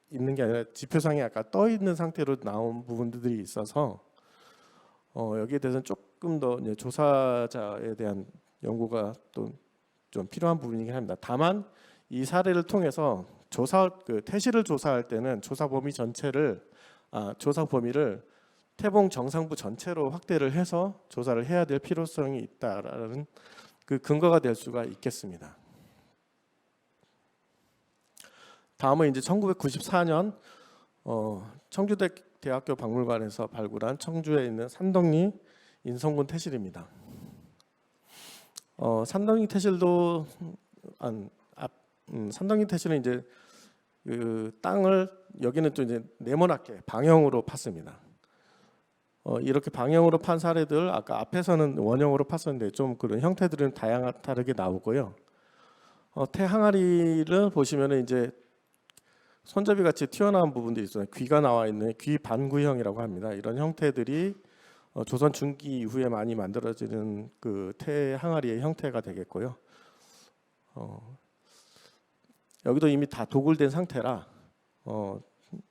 있는 게 아니라 지표상에 약간 떠 있는 상태로 나온 부분들이 있어서 여기에 대해서는 조금 더 이제 조사자에 대한 연구가 또 좀 필요한 부분이긴 합니다. 다만 이 사례를 통해서 태실을 조사할 때는 조사 범위를 태봉 정상부 전체로 확대를 해서 조사를 해야 될 필요성이 있다라는 그 근거가 될 수가 있겠습니다. 다음은 이제 1994년 청주대학교 박물관에서 발굴한 청주에 있는 산덕리 인성군 태실입니다. 산덕리 태실도 산덕리 태실은 이제 그 땅을 여기는 또 이제 네모나게 방형으로 팠습니다. 이렇게 방형으로 판 사례들 아까 앞에서는 원형으로 팠었는데 좀 그런 형태들은 다르게 나오고요. 태항아리를 보시면은 이제 손잡이 같이 튀어나온 부분들이 있어요. 귀가 나와 있는 귀 반구형이라고 합니다. 이런 형태들이 조선 중기 이후에 많이 만들어지는 그 태항아리의 형태가 되겠고요. 여기도 이미 다 도굴된 상태라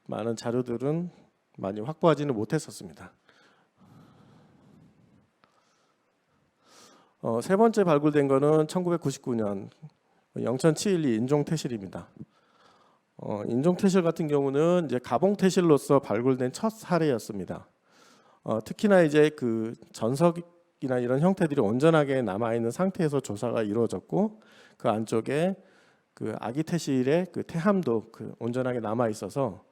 많은 자료들은 많이 확보하지는 못했었습니다. 세 번째 발굴된 거는 1999년 영천 712 인종태실입니다. 인종태실 같은 경우는 이제 가봉태실로서 발굴된 첫 사례였습니다. 특히나 이제 그 전석이나 이런 형태들이 온전하게 남아 있는 상태에서 조사가 이루어졌고 그 안쪽에 그 아기 태실의 그 태함도 그 온전하게 남아 있어서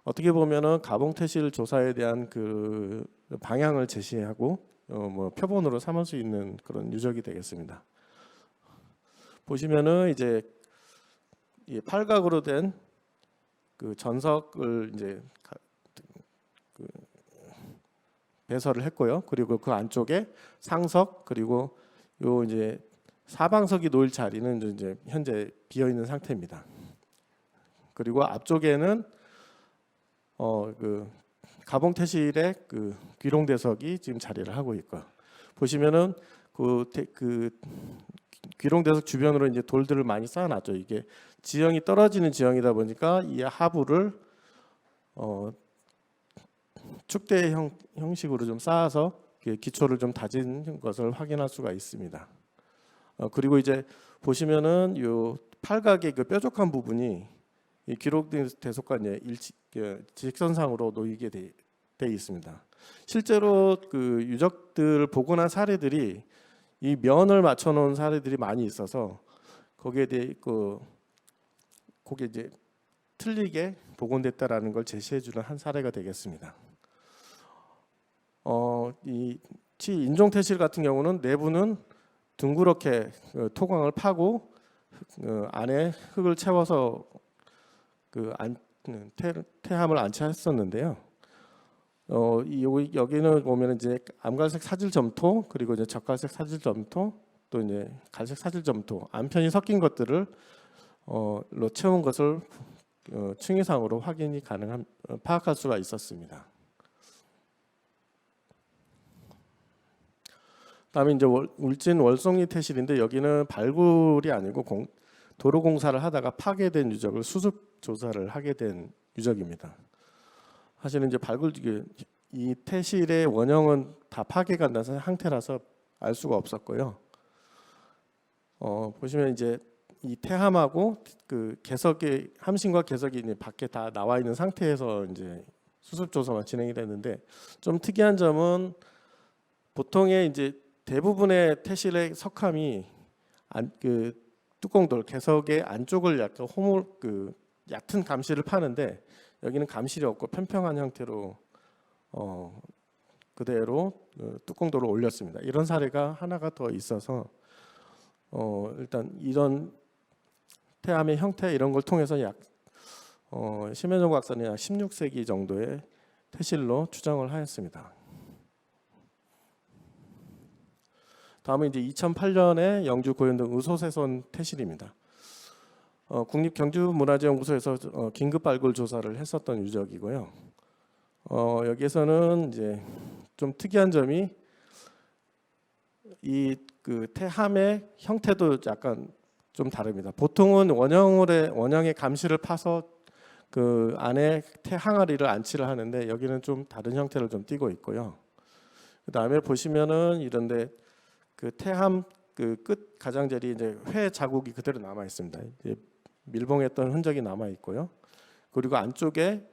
어떻게 보면은 가봉태실 조사에 대한 그 방향을 제시하고 뭐 표본으로 삼을 수 있는 그런 유적이 되겠습니다. 보시면은 이제 이 팔각으로 된 그 전석을 이제 그 배설을 했고요. 그리고 그 안쪽에 상석 그리고 요 이제 사방석이 놓일 자리는 이제 현재 비어 있는 상태입니다. 그리고 앞쪽에는 그 가봉태실의 그 귀롱대석이 지금 자리를 하고 있고 보시면은 그 귀롱대석 주변으로 이제 돌들을 많이 쌓아놨죠. 이게 지형이 떨어지는 지형이다 보니까 이 하부를 축대 형식으로 좀 쌓아서 기초를 좀 다진 것을 확인할 수가 있습니다. 그리고 이제 보시면은 요 팔각의 그 뾰족한 부분이 이 기록대석과 이제 직선상으로 놓이게 돼 있습니다. 실제로 그 유적들을 복원한 사례들이 이 면을 맞춰놓은 사례들이 많이 있어서 거기에 대해 그게 이제 틀리게 복원됐다라는 걸 제시해주는 한 사례가 되겠습니다. 이 인종태실 같은 경우는 내부는 둥그렇게 토광을 파고 안에 흙을 채워서 태함을 안치했었는데요. 여기는 보면 이제 암갈색 사질 점토 그리고 이제 적갈색 사질 점토 또 이제 갈색 사질 점토 안편이 섞인 것들을 로 채운 것을 층위상으로 확인이 파악할 수가 있었습니다. 다음에 이제 울진 월송리 태실인데 여기는 발굴이 아니고 도로 공사를 하다가 파괴된 유적을 수습 조사를 하게 된 유적입니다. 사실은 이제 이 태실의 원형은 다 파괴가 난 상태라서 알 수가 없었고요. 보시면 이제 이 태함하고 그 개석의 함신과 개석이 이제 밖에 다 나와 있는 상태에서 이제 수습 조사가 진행이 됐는데 좀 특이한 점은 보통의 이제 대부분의 태실의 석함이 그 뚜껑돌 개석의 안쪽을 약간 얕은 감실을 파는데 여기는 감실이 없고 평평한 형태로 그대로 뚜껑도를 올렸습니다. 이런 사례가 하나가 더 있어서 일단 이런 태암의 형태 이런 걸 통해서 심혜정 박사는 약 16세기 정도의 태실로 추정을 하였습니다. 다음은 이제 2008년에 영주 고현동 의소세손 태실입니다. 국립경주문화재연구소에서 긴급 발굴 조사를 했었던 유적이고요. 여기에서는 이제 좀 특이한 점이 이 그 태함의 형태도 약간 좀 다릅니다. 보통은 원형의 감시를 파서 그 안에 태항아리를 안치를 하는데 여기는 좀 다른 형태를 좀 띠고 있고요. 그다음에 보시면은 이런데 그 태함 그 끝 가장자리 이제 회 자국이 그대로 남아 있습니다. 이제 밀봉했던 흔적이 남아 있고요. 그리고 안쪽에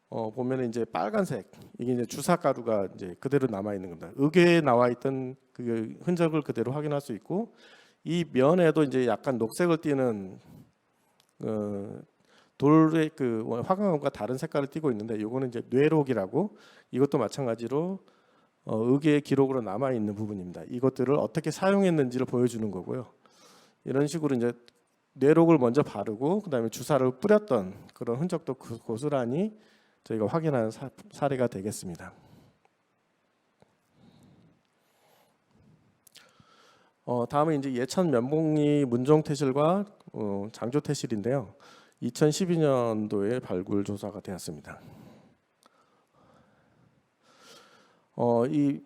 보면은 이제 빨간색 이게 이제 주사 가루가 이제 그대로 남아 있는 겁니다. 의궤에 나와 있던 그 흔적을 그대로 확인할 수 있고 이 면에도 이제 약간 녹색을 띠는 돌의 그 화강암과 다른 색깔을 띠고 있는데 이거는 이제 뇌록이라고 이것도 마찬가지로 의궤의 기록으로 남아 있는 부분입니다. 이것들을 어떻게 사용했는지를 보여주는 거고요. 이런 식으로 이제 뇌록을 먼저 바르고 그다음에 주사를 뿌렸던 그런 흔적도 고스란히 저희가 확인한 사례가 되겠습니다. 다음은 이제 예천 면봉리 문종태실과 장조태실인데요. 2012년도에 발굴 조사가 되었습니다. 이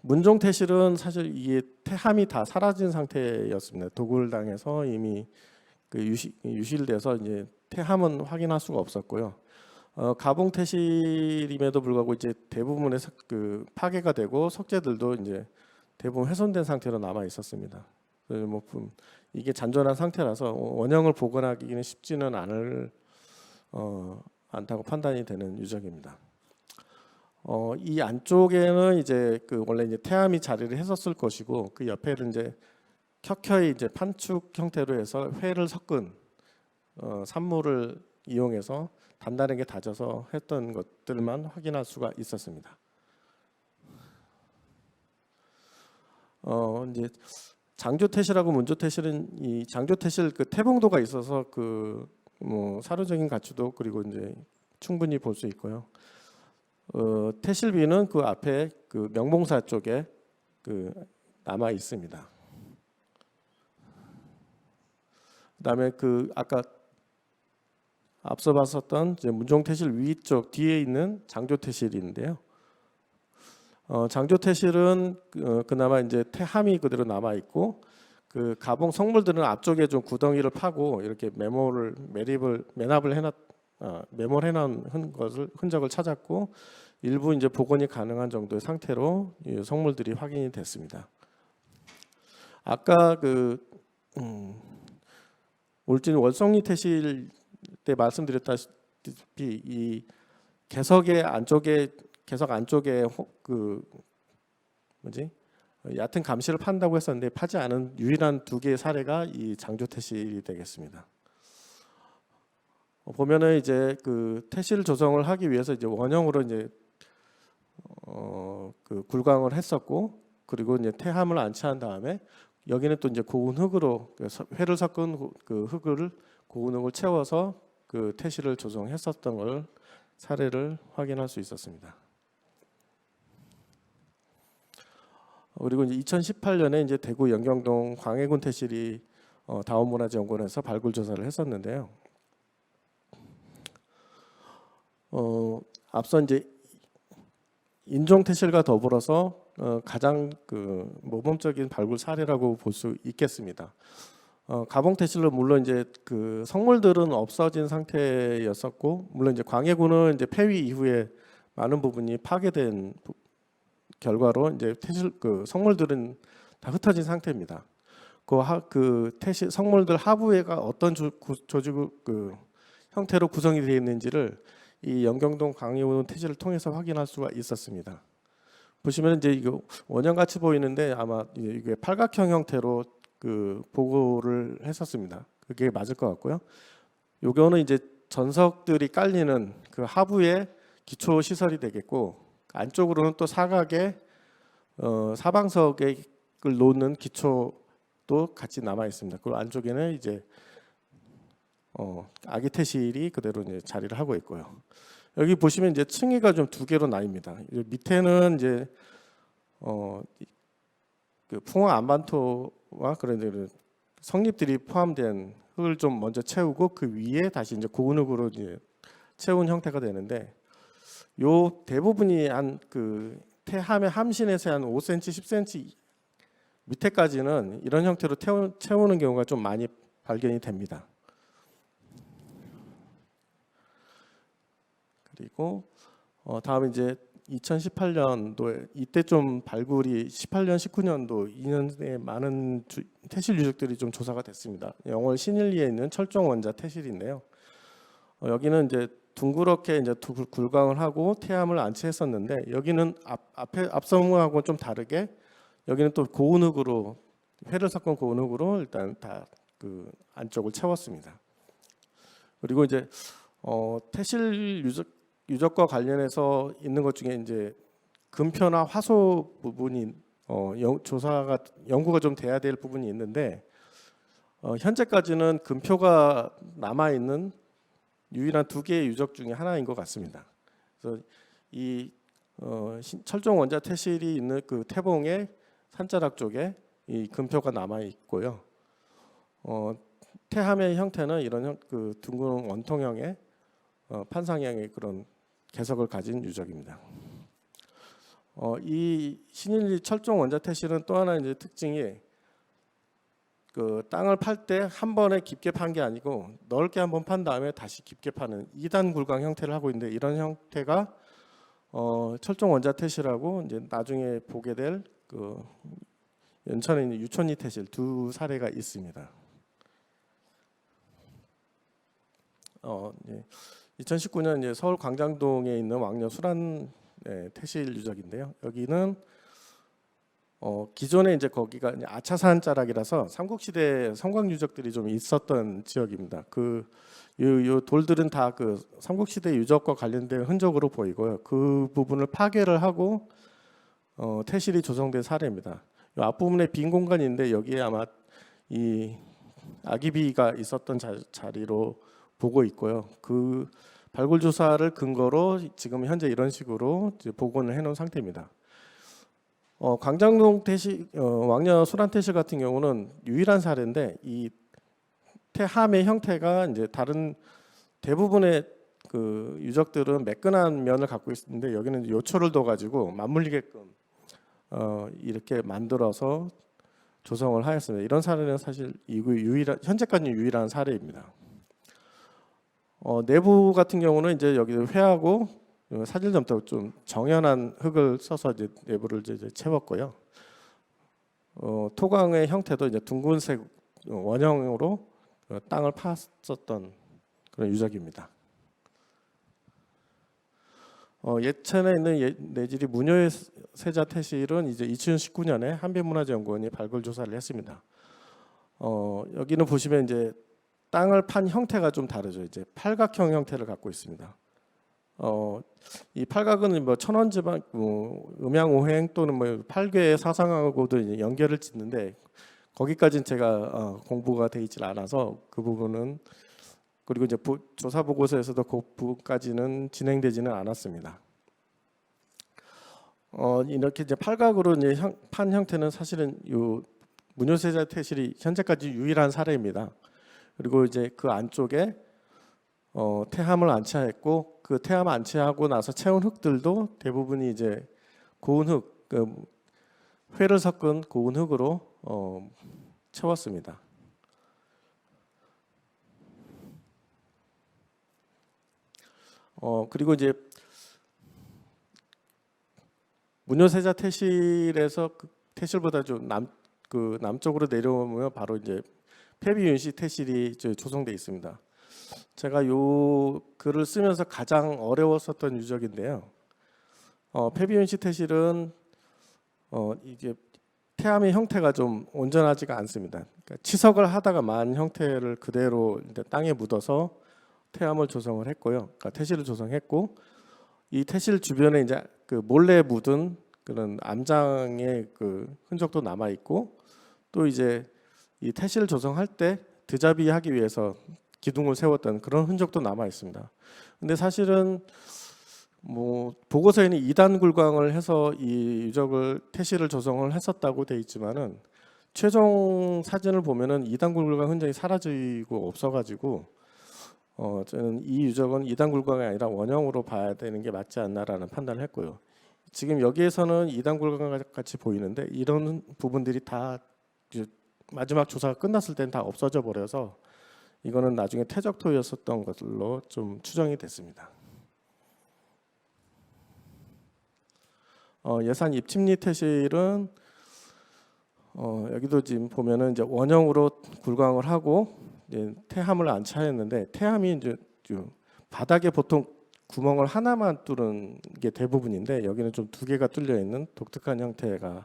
문종태실은 사실 이게 태함이 다 사라진 상태였습니다. 도굴당해서 이미 그 유실돼서 이제 태함은 확인할 수가 없었고요. 가봉태실임에도 불구하고 이제 대부분의 그 파괴가 되고 석재들도 이제 대부분 훼손된 상태로 남아 있었습니다. 뭐 이게 잔존한 상태라서 원형을 복원하기는 쉽지는 않다고 판단이 되는 유적입니다. 이 안쪽에는 이제 그 원래 이제 태암이 자리를 했었을 것이고 그 옆에는 이제 켜켜이 이제 판축 형태로 해서 회를 섞은 산물을 이용해서 단단하게 다져서 했던 것들만 확인할 수가 있었습니다. 이제 장조태실하고 문조태실은 이 장조태실 그 태봉도가 있어서 그 뭐 사료적인 가치도 그리고 이제 충분히 볼 수 있고요. 태실비는 그 앞에 그 명봉사 쪽에 그 남아 있습니다. 그다음에 그 아까 앞서 봤었던 이제 문종태실 위쪽 뒤에 있는 장조태실인데요. 장조태실은 그나마 이제 태함이 그대로 남아 있고 그 가봉 성물들은 앞쪽에 좀 구덩이를 파고 이렇게 매몰을 해놓은 흔적을 찾았고 일부 이제 복원이 가능한 정도의 상태로 이 성물들이 확인이 됐습니다. 아까 그 울진 월성리 태실 때 말씀드렸다시피 이 개석 안쪽에 그 얕은 감시를 판다고 했었는데 파지 않은 유일한 두 개의 사례가 이 장조태실이 되겠습니다. 보면은 이제 그 태실 조성을 하기 위해서 이제 원형으로 이제 그 굴광을 했었고 그리고 이제 태함을 안치한 다음에 여기는 또 이제 고운 흙으로 회를 섞은 그 흙을 고운 흙을 채워서 그 태실을 조성했었던 걸 사례를 확인할 수 있었습니다. 그리고 이제 2018년에 이제 대구 영경동 광해군 태실이 다원문화재연구원에서 발굴 조사를 했었는데요. 앞서 이제 인종 태실과 더불어서 가장 그 모범적인 발굴 사례라고 볼 수 있겠습니다. 가봉 태실로 물론 이제 그 성물들은 없어진 상태였었고 물론 이제 광해군은 이제 폐위 이후에 많은 부분이 파괴된 결과로 이제 태실 그 성물들은 다 흩어진 상태입니다. 그 태실 성물들 하부에가 어떤 조직 그 형태로 구성이 되어 있는지를 이 영경동 광해군 태실을 통해서 확인할 수가 있었습니다. 보시면 이제 이거 원형 같이 보이는데 아마 이게 팔각형 형태로 그 보고를 했었습니다. 그게 맞을 것 같고요. 요거는 이제 전석들이 깔리는 그 하부의 기초 시설이 되겠고 안쪽으로는 또 사각의 사방석을 놓는 기초도 같이 남아 있습니다. 그리고 안쪽에는 이제 아기 태실이 그대로 이제 자리를 하고 있고요. 여기 보시면 이제 층위가 좀 두 개로 나뉩니다. 밑에는 이제 그 풍화 안반토와 그런 성립들이 포함된 흙을 좀 먼저 채우고 그 위에 다시 이제 고운 흙으로 이제 채운 형태가 되는데, 요 대부분이 한 그 태함의 함신에서 한 5cm, 10cm 밑에까지는 이런 형태로 채우는 경우가 좀 많이 발견이 됩니다. 그리고 다음 이제 2018년도에 이때 좀 발굴이 18년, 19년도 2년에 많은 태실 유적들이 좀 조사가 됐습니다. 영월 신일리에 있는 철종 원자 태실인데요. 여기는 이제 둥그렇게 이제 굴광을 하고 태암을 안치했었는데, 여기는 앞섬하고 좀 다르게 여기는 또 고운 흙으로, 회를 섞은 고운 흙으로 일단 다 그 안쪽을 채웠습니다. 그리고 이제 태실 유적과 관련해서 있는 것 중에 이제 금표나 화소 부분이 연구가 좀 돼야 될 부분이 있는데, 현재까지는 금표가 남아 있는 유일한 두 개의 유적 중에 하나인 것 같습니다. 그래서 이 철종 원자 태실이 있는 그 태봉의 산자락 쪽에 이 금표가 남아 있고요. 태함의 형태는 이런 그 둥근 원통형의 판상형의 그런 개석을 가진 유적입니다. 이 신일리 철종 원자 태실은 또 하나 이제 특징이, 그 땅을 팔 때 한 번에 깊게 판 게 아니고 넓게 한번 판 다음에 다시 깊게 파는 2단 굴광 형태를 하고 있는데, 이런 형태가 철종 원자 태실하고 이제 나중에 보게 될 그 연천에 있는 유천리 태실 두 사례가 있습니다. 2019년 이제 서울 광장동에 있는 왕녀 수란 태실 유적인데요. 여기는 기존에 이제 거기가 이제 아차산 자락이라서 삼국시대 성곽 유적들이 좀 있었던 지역입니다. 요 돌들은 다 그 삼국시대 유적과 관련된 흔적으로 보이고요. 그 부분을 파괴를 하고 태실이 조성된 사례입니다. 요 앞부분에 빈 공간인데 여기에 아마 이 아기비가 있었던 자리로 보고 있고요. 그 발굴 조사를 근거로 지금 현재 이런 식으로 이제 복원을 해놓은 상태입니다. 광장동 태실, 왕녀 수란 태실 같은 경우는 유일한 사례인데, 이 태함의 형태가 이제 다른 대부분의 그 유적들은 매끈한 면을 갖고 있는데, 여기는 요철을 둬가지고 맞물리게끔 이렇게 만들어서 조성을 하였습니다. 이런 사례는 사실 현재까지 유일한 사례입니다. 내부 같은 경우는 이제 여기 회하고 사질점토 좀 정연한 흙을 써서 이제 내부를 이제 채웠고요. 토광의 형태도 이제 둥근색 원형으로 땅을 팠었던 그런 유적입니다. 예천에 있는 내질이 문효의 세자 태실은 이제 2019년에 한빛문화재연구원이 발굴 조사를 했습니다. 여기는 보시면 이제 땅을 판 형태가 좀 다르죠. 이제 팔각형 형태를 갖고 있습니다. 이 팔각은 뭐 천원지방, 음양오행 또는 뭐 팔괘 사상하고도 이제 연결을 짓는데, 거기까지는 제가 공부가 돼 있질 않아서 그 부분은, 그리고 이제 조사 보고서에서도 그 부분까지는 진행되지는 않았습니다. 이렇게 이제 팔각으로 이제 판 형태는 사실은 요 문효세자 태실이 현재까지 유일한 사례입니다. 그리고 이제 그 안쪽에 태함을 안치했고, 그 태함 안치하고 나서 채운 흙들도 대부분이 이제 고운 흙, 회를 섞은 고운 흙으로 채웠습니다. 그리고 이제 문효세자 태실에서 그 태실보다 좀 남쪽으로 내려오면 바로 이제 폐비윤씨 태실이 조성돼 있습니다. 제가 요 글을 쓰면서 가장 어려웠었던 유적인데요. 폐비윤씨 태실은 이게 태암의 형태가 좀 온전하지가 않습니다. 그러니까 치석을 하다가 만 형태를 그대로 이제 땅에 묻어서 태암을 조성을 했고요. 그러니까 태실을 조성했고, 이 태실 주변에 이제 그 몰래 묻은 그런 암장의 그 흔적도 남아 있고, 또 이제 이 태실 조성할 때 드자비하기 위해서 기둥을 세웠던 그런 흔적도 남아 있습니다. 근데 사실은 뭐 보고서에는 2단 굴광을 해서 이 유적을 태실을 조성을 했었다고 돼 있지만은 최종 사진을 보면은 2단 굴광 흔적이 사라지고 없어가지고 저는 이 유적은 2단 굴광이 아니라 원형으로 봐야 되는 게 맞지 않나라는 판단을 했고요. 지금 여기에서는 2단 굴광 같이 보이는데 이런 부분들이 다 마지막 조사가 끝났을 때는 다 없어져 버려서 이거는 나중에 퇴적토였었던 것으로 좀 추정이 됐습니다. 예산 입침리 태실은 여기도 지금 보면은 이제 원형으로 굴광을 하고 이제 태함을 안차했는데, 태함이 이제 바닥에 보통 구멍을 하나만 뚫은 게 대부분인데 여기는 좀 2개가 뚫려 있는 독특한 형태가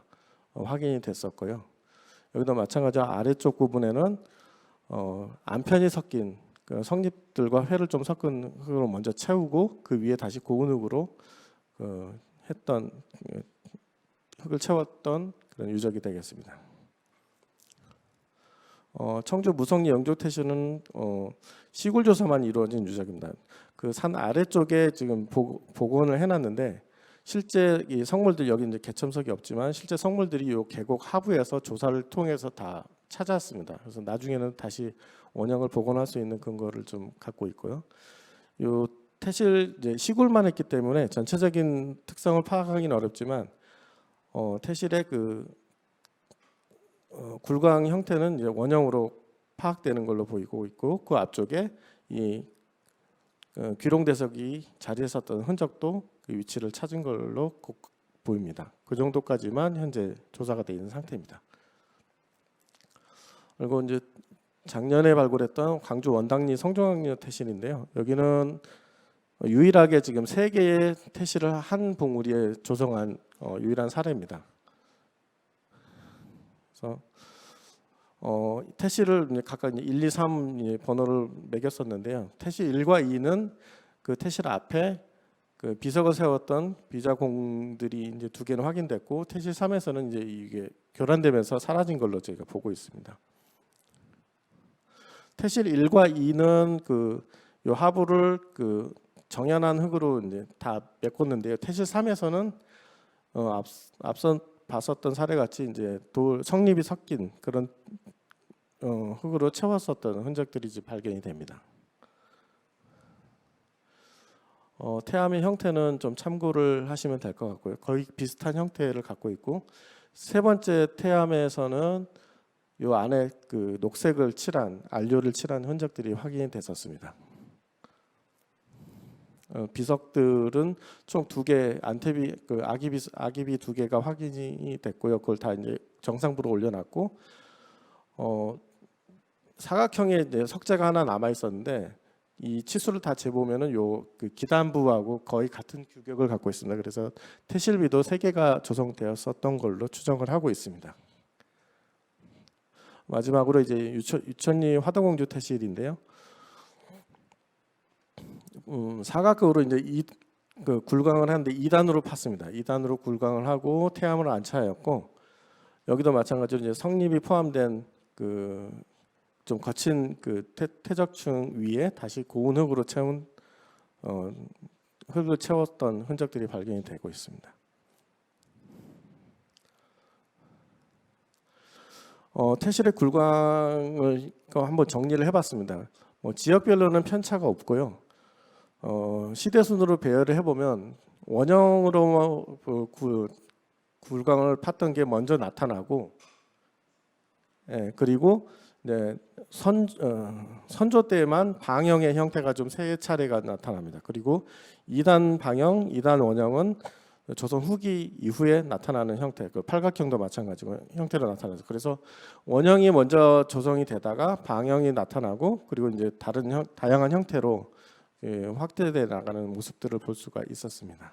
확인이 됐었고요. 여기도 마찬가지로 아래쪽 부분에는 안편이 섞인 그 성립들과 회를 좀 섞은 흙으로 먼저 채우고 그 위에 다시 고운 흙으로 했던 흙을 채웠던 그런 유적이 되겠습니다. 청주 무성리 영조태실은 시굴 조사만 이루어진 유적입니다. 그 산 아래쪽에 지금 복원을 해놨는데 실제 이 성물들, 여기 이제 개첨석이 없지만 실제 성물들이 이 계곡 하부에서 조사를 통해서 다 찾았습니다. 그래서 나중에는 다시 원형을 복원할 수 있는 근거를 좀 갖고 있고요. 요 태실 이제 시굴만 했기 때문에 전체적인 특성을 파악하기는 어렵지만 태실의 그 굴광 형태는 이제 원형으로 파악되는 걸로 보이고 있고, 그 앞쪽에 이 귀롱대석이 자리했었던 흔적도 그 위치를 찾은 걸로 보입니다. 그 정도까지만 현재 조사가 되어 있는 상태입니다. 그리고 이제 작년에 발굴했던 광주 원당리 성종학녀 태실인데요. 여기는 유일하게 지금 3개의 태실을 한 봉우리에 조성한 유일한 사례입니다. 그래서 태실을 각각 1, 2, 3 번호를 매겼었는데요. 태실 1과 2는 그 태실 앞에 그 비석을 세웠던 비자공들이 이제 2개는 확인됐고, 태실 3에서는 이제 이게 교란되면서 사라진 걸로 저희가 보고 있습니다. 태실 1과 2는 그 요 하부를 그 정연한 흙으로 이제 다 메꿨는데요. 태실 3에서는 앞선 봤었던 사례 같이 이제 돌 성립이 섞인 그런 흙으로 채웠었던 흔적들이 이제 발견이 됩니다. 태암의 형태는 좀 참고를 하시면 될 것 같고요. 거의 비슷한 형태를 갖고 있고, 3번째 태암에서는 요 안에 그 녹색을 칠한 안료를 칠한 흔적들이 확인이 됐었습니다. 비석들은 총 2개, 안태비 그 아기비 2개가 확인이 됐고요. 그걸 다 이제 정상부로 올려놨고, 사각형의 이제 석재가 하나 남아 있었는데 이 치수를 다 재보면은 요 그 기단부하고 거의 같은 규격을 갖고 있습니다. 그래서 태실비도 3개가 조성되었었던 걸로 추정을 하고 있습니다. 마지막으로 이제 유천리 화덕공주 태실인데요. 사각형으로 이제 그 굴광을 하는데 2단으로 팠습니다. 2단으로 굴광을 하고 태암을 안차였고, 여기도 마찬가지로 이제 성립이 포함된 그 좀 거친 그 퇴적층 위에 다시 고운 흙으로 채운 흙을 채웠던 흔적들이 발견이 되고 있습니다. 태실의 굴광을 한번 정리를 해봤습니다. 지역별로는 편차가 없고요. 시대 순으로 배열을 해보면 원형으로 굴광을 팠던 게 먼저 나타나고, 그리고 선조 때만 방형의 형태가 좀 3차례가 나타납니다. 그리고 2단 방형, 2단 원형은 조선 후기 이후에 나타나는 형태, 그 팔각형도 마찬가지고 형태로 나타나죠. 그래서 원형이 먼저 조성이 되다가 방형이 나타나고, 그리고 이제 다른 다양한 형태로 확대돼 나가는 모습들을 볼 수가 있었습니다.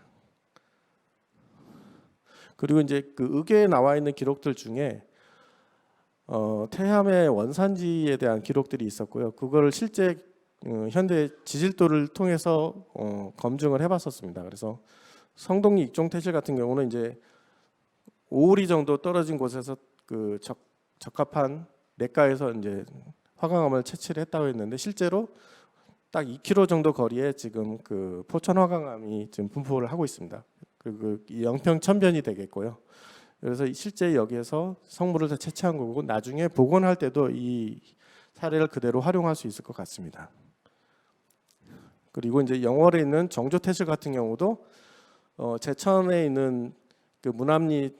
그리고 이제 그 의궤에 나와 있는 기록들 중에 태암의 원산지에 대한 기록들이 있었고요. 그걸 실제 현대 지질도를 통해서 검증을 해봤었습니다. 그래서 성동리 익종 태실 같은 경우는 이제 5우리 정도 떨어진 곳에서 그 적합한 냇가에서 이제 화강암을 채취를 했다고 했는데 실제로 딱 2km 정도 거리에 지금 그 포천 화강암이 지금 분포를 하고 있습니다. 그리고 영평 천변이 되겠고요. 그래서 실제 여기에서 성물을 다 채취한 거고 나중에 복원할 때도 이 사례를 그대로 활용할 수 있을 것 같습니다. 그리고 이제 영월에 있는 정조 태실 같은 경우도 제천에 있는 그 문암리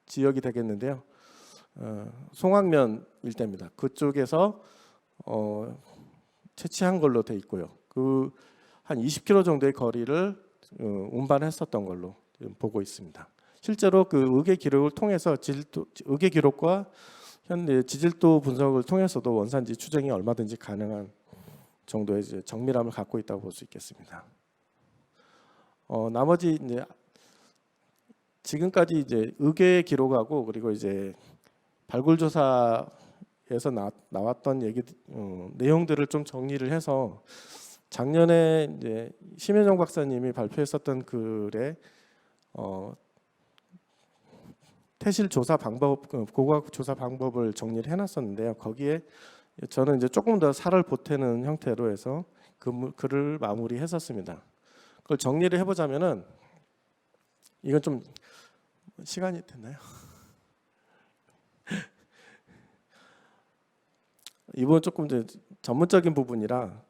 지역이 되겠는데요. 송악면 일대입니다. 그쪽에서 채취한 걸로 돼 있고요. 그 한 20km 정도의 거리를 운반했었던 걸로 보고 있습니다. 실제로 그 의궤 기록을 통해서 의궤 기록과 현재 지질도 분석을 통해서도 원산지 추정이 얼마든지 가능한 정도의 이제 정밀함을 갖고 있다고 볼 수 있겠습니다. 나머지 이제 지금까지 이제 의궤 기록하고 그리고 이제 발굴 조사에서 나왔던 얘기 내용들을 좀 정리를 해서 작년에 이제 심혜정 박사님이 발표했었던 글에 태실 조사 방법, 고고학 조사 방법을 정리를 해놨었는데요. 거기에 저는 이제 조금 더 살을 보태는 형태로 해서 그 글을 마무리했었습니다. 그걸 정리를 해보자면은 이건 좀 시간이 됐나요? 이 부분 조금 이제 전문적인 부분이라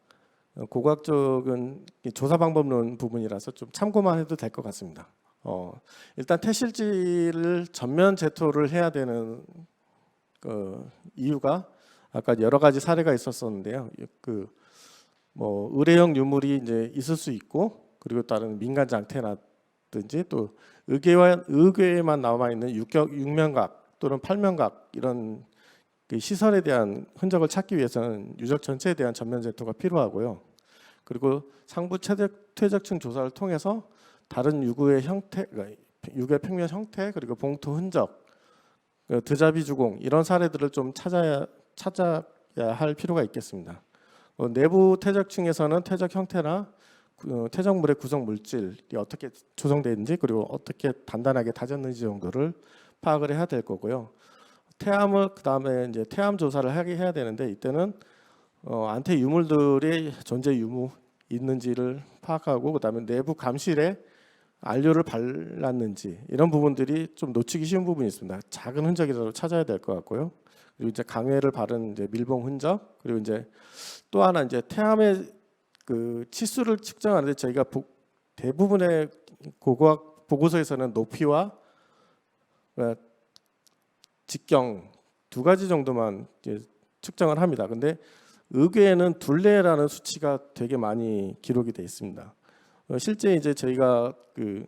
고고학적인 조사 방법론 부분이라서 좀 참고만 해도 될 것 같습니다. 일단 태실지를 전면 제토를 해야 되는 이유가 아까 여러 가지 사례가 있었었는데요. 그 뭐 의뢰형 유물이 이제 있을 수 있고 그리고 다른 민간 장태라든지 또 의궤에만 남아 있는 육면각 또는 팔면각 이런 그 시설에 대한 흔적을 찾기 위해서는 유적 전체에 대한 전면 제토가 필요하고요. 그리고 상부 퇴적층 조사를 통해서 다른 유구의 형태, 유구의 평면 형태 그리고 봉토 흔적, 드자비 주공 이런 사례들을 좀 찾아야 할 필요가 있겠습니다. 내부 퇴적층에서는 퇴적 형태나 퇴적물의 구성 물질이 어떻게 조성되어 있는지 그리고 어떻게 단단하게 다졌는지 정도를 파악을 해야 될 거고요. 태암을 그다음에 이제 태암 조사를 해야 되는데 이때는 안태 유물들의 존재 유무 있는지를 파악하고 그다음에 내부 감실에 안료를 발랐는지 이런 부분들이 좀 놓치기 쉬운 부분이 있습니다. 작은 흔적이라도 찾아야 될 것 같고요. 그리고 이제 강해를 바른 이제 밀봉 흔적 그리고 이제 또 하나 이제 태암의 그 치수를 측정하는데 저희가 대부분의 고고학 보고서에서는 높이와 직경 두 가지 정도만 이제 측정을 합니다. 근데 의궤에는 둘레라는 수치가 되게 많이 기록이 되어 있습니다. 실제 이제 저희가 그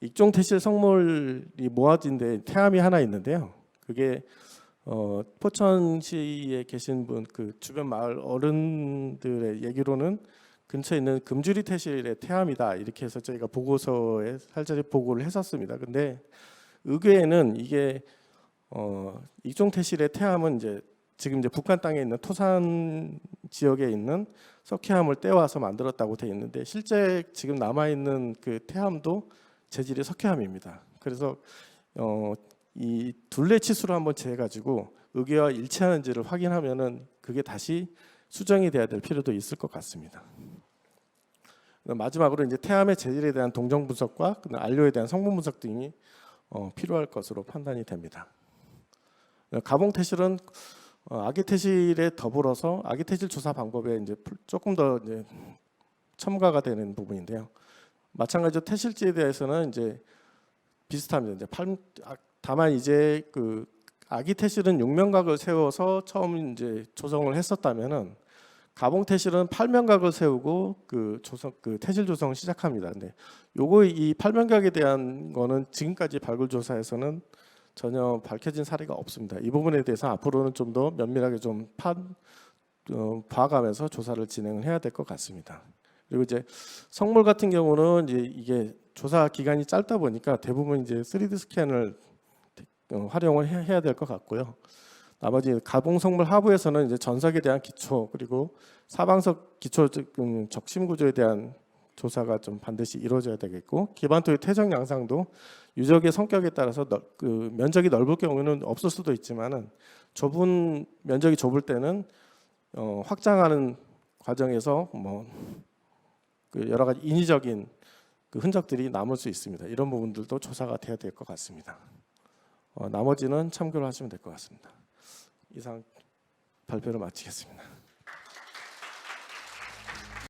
익종 태실 성물이 모아진 데 태암이 하나 있는데요. 그게 포천시에 계신 분 그 주변 마을 어른들의 얘기로는 근처에 있는 금주리 태실의 태암이다 이렇게 해서 저희가 보고서에 살짝 보고를 했었습니다. 근데 의궤에는 이게 익종 태실의 태암은 이제 지금 이제 북한 땅에 있는 토산 지역에 있는 석회암을 떼와서 만들었다고 되어 있는데 실제 지금 남아 있는 그 태암도 재질이 석회암입니다. 그래서 이 둘레 치수를 한번 재해 가지고 의궤와 일치하는지를 확인하면은 그게 다시 수정이 돼야 될 필요도 있을 것 같습니다. 마지막으로 이제 태암의 재질에 대한 동정 분석과 안료에 대한 성분 분석 등이 필요할 것으로 판단이 됩니다. 가봉 태실은 아기 태실에 더불어서 아기 태실 조사 방법에 이제 조금 더 이제 첨가가 되는 부분인데요. 마찬가지로 태실지에 대해서는 이제 비슷합니다. 이제 다만 이제 그 아기 태실은 육면각을 세워서 처음 이제 조성을 했었다면은 가봉 태실은 팔면각을 세우고 그 태실 조성을 시작합니다. 근데 요거 이 팔면각에 대한 거는 지금까지 발굴 조사에서는 전혀 밝혀진 사례가 없습니다. 이 부분에 대해서 앞으로는 좀 더 면밀하게 좀 봐가면서 조사를 진행을 해야 될 것 같습니다. 그리고 이제 성물 같은 경우는 이제 이게 조사 기간이 짧다 보니까 대부분 이제 3D 스캔을 활용을 해야 될 것 같고요. 나머지 가봉 성물 하부에서는 이제 전석에 대한 기초 그리고 사방석 기초 적심 구조에 대한 조사가 좀 반드시 이루어져야 되겠고, 기반 토의 퇴적 양상도 유적의 성격에 따라서 그 면적이 넓을 경우는 없을 수도 있지만은 좁은 면적이 좁을 때는 확장하는 과정에서 뭐 그 여러 가지 인위적인 그 흔적들이 남을 수 있습니다. 이런 부분들도 조사가 돼야 될 것 같습니다. 나머지는 참고를 하시면 될 것 같습니다. 이상 발표를 마치겠습니다.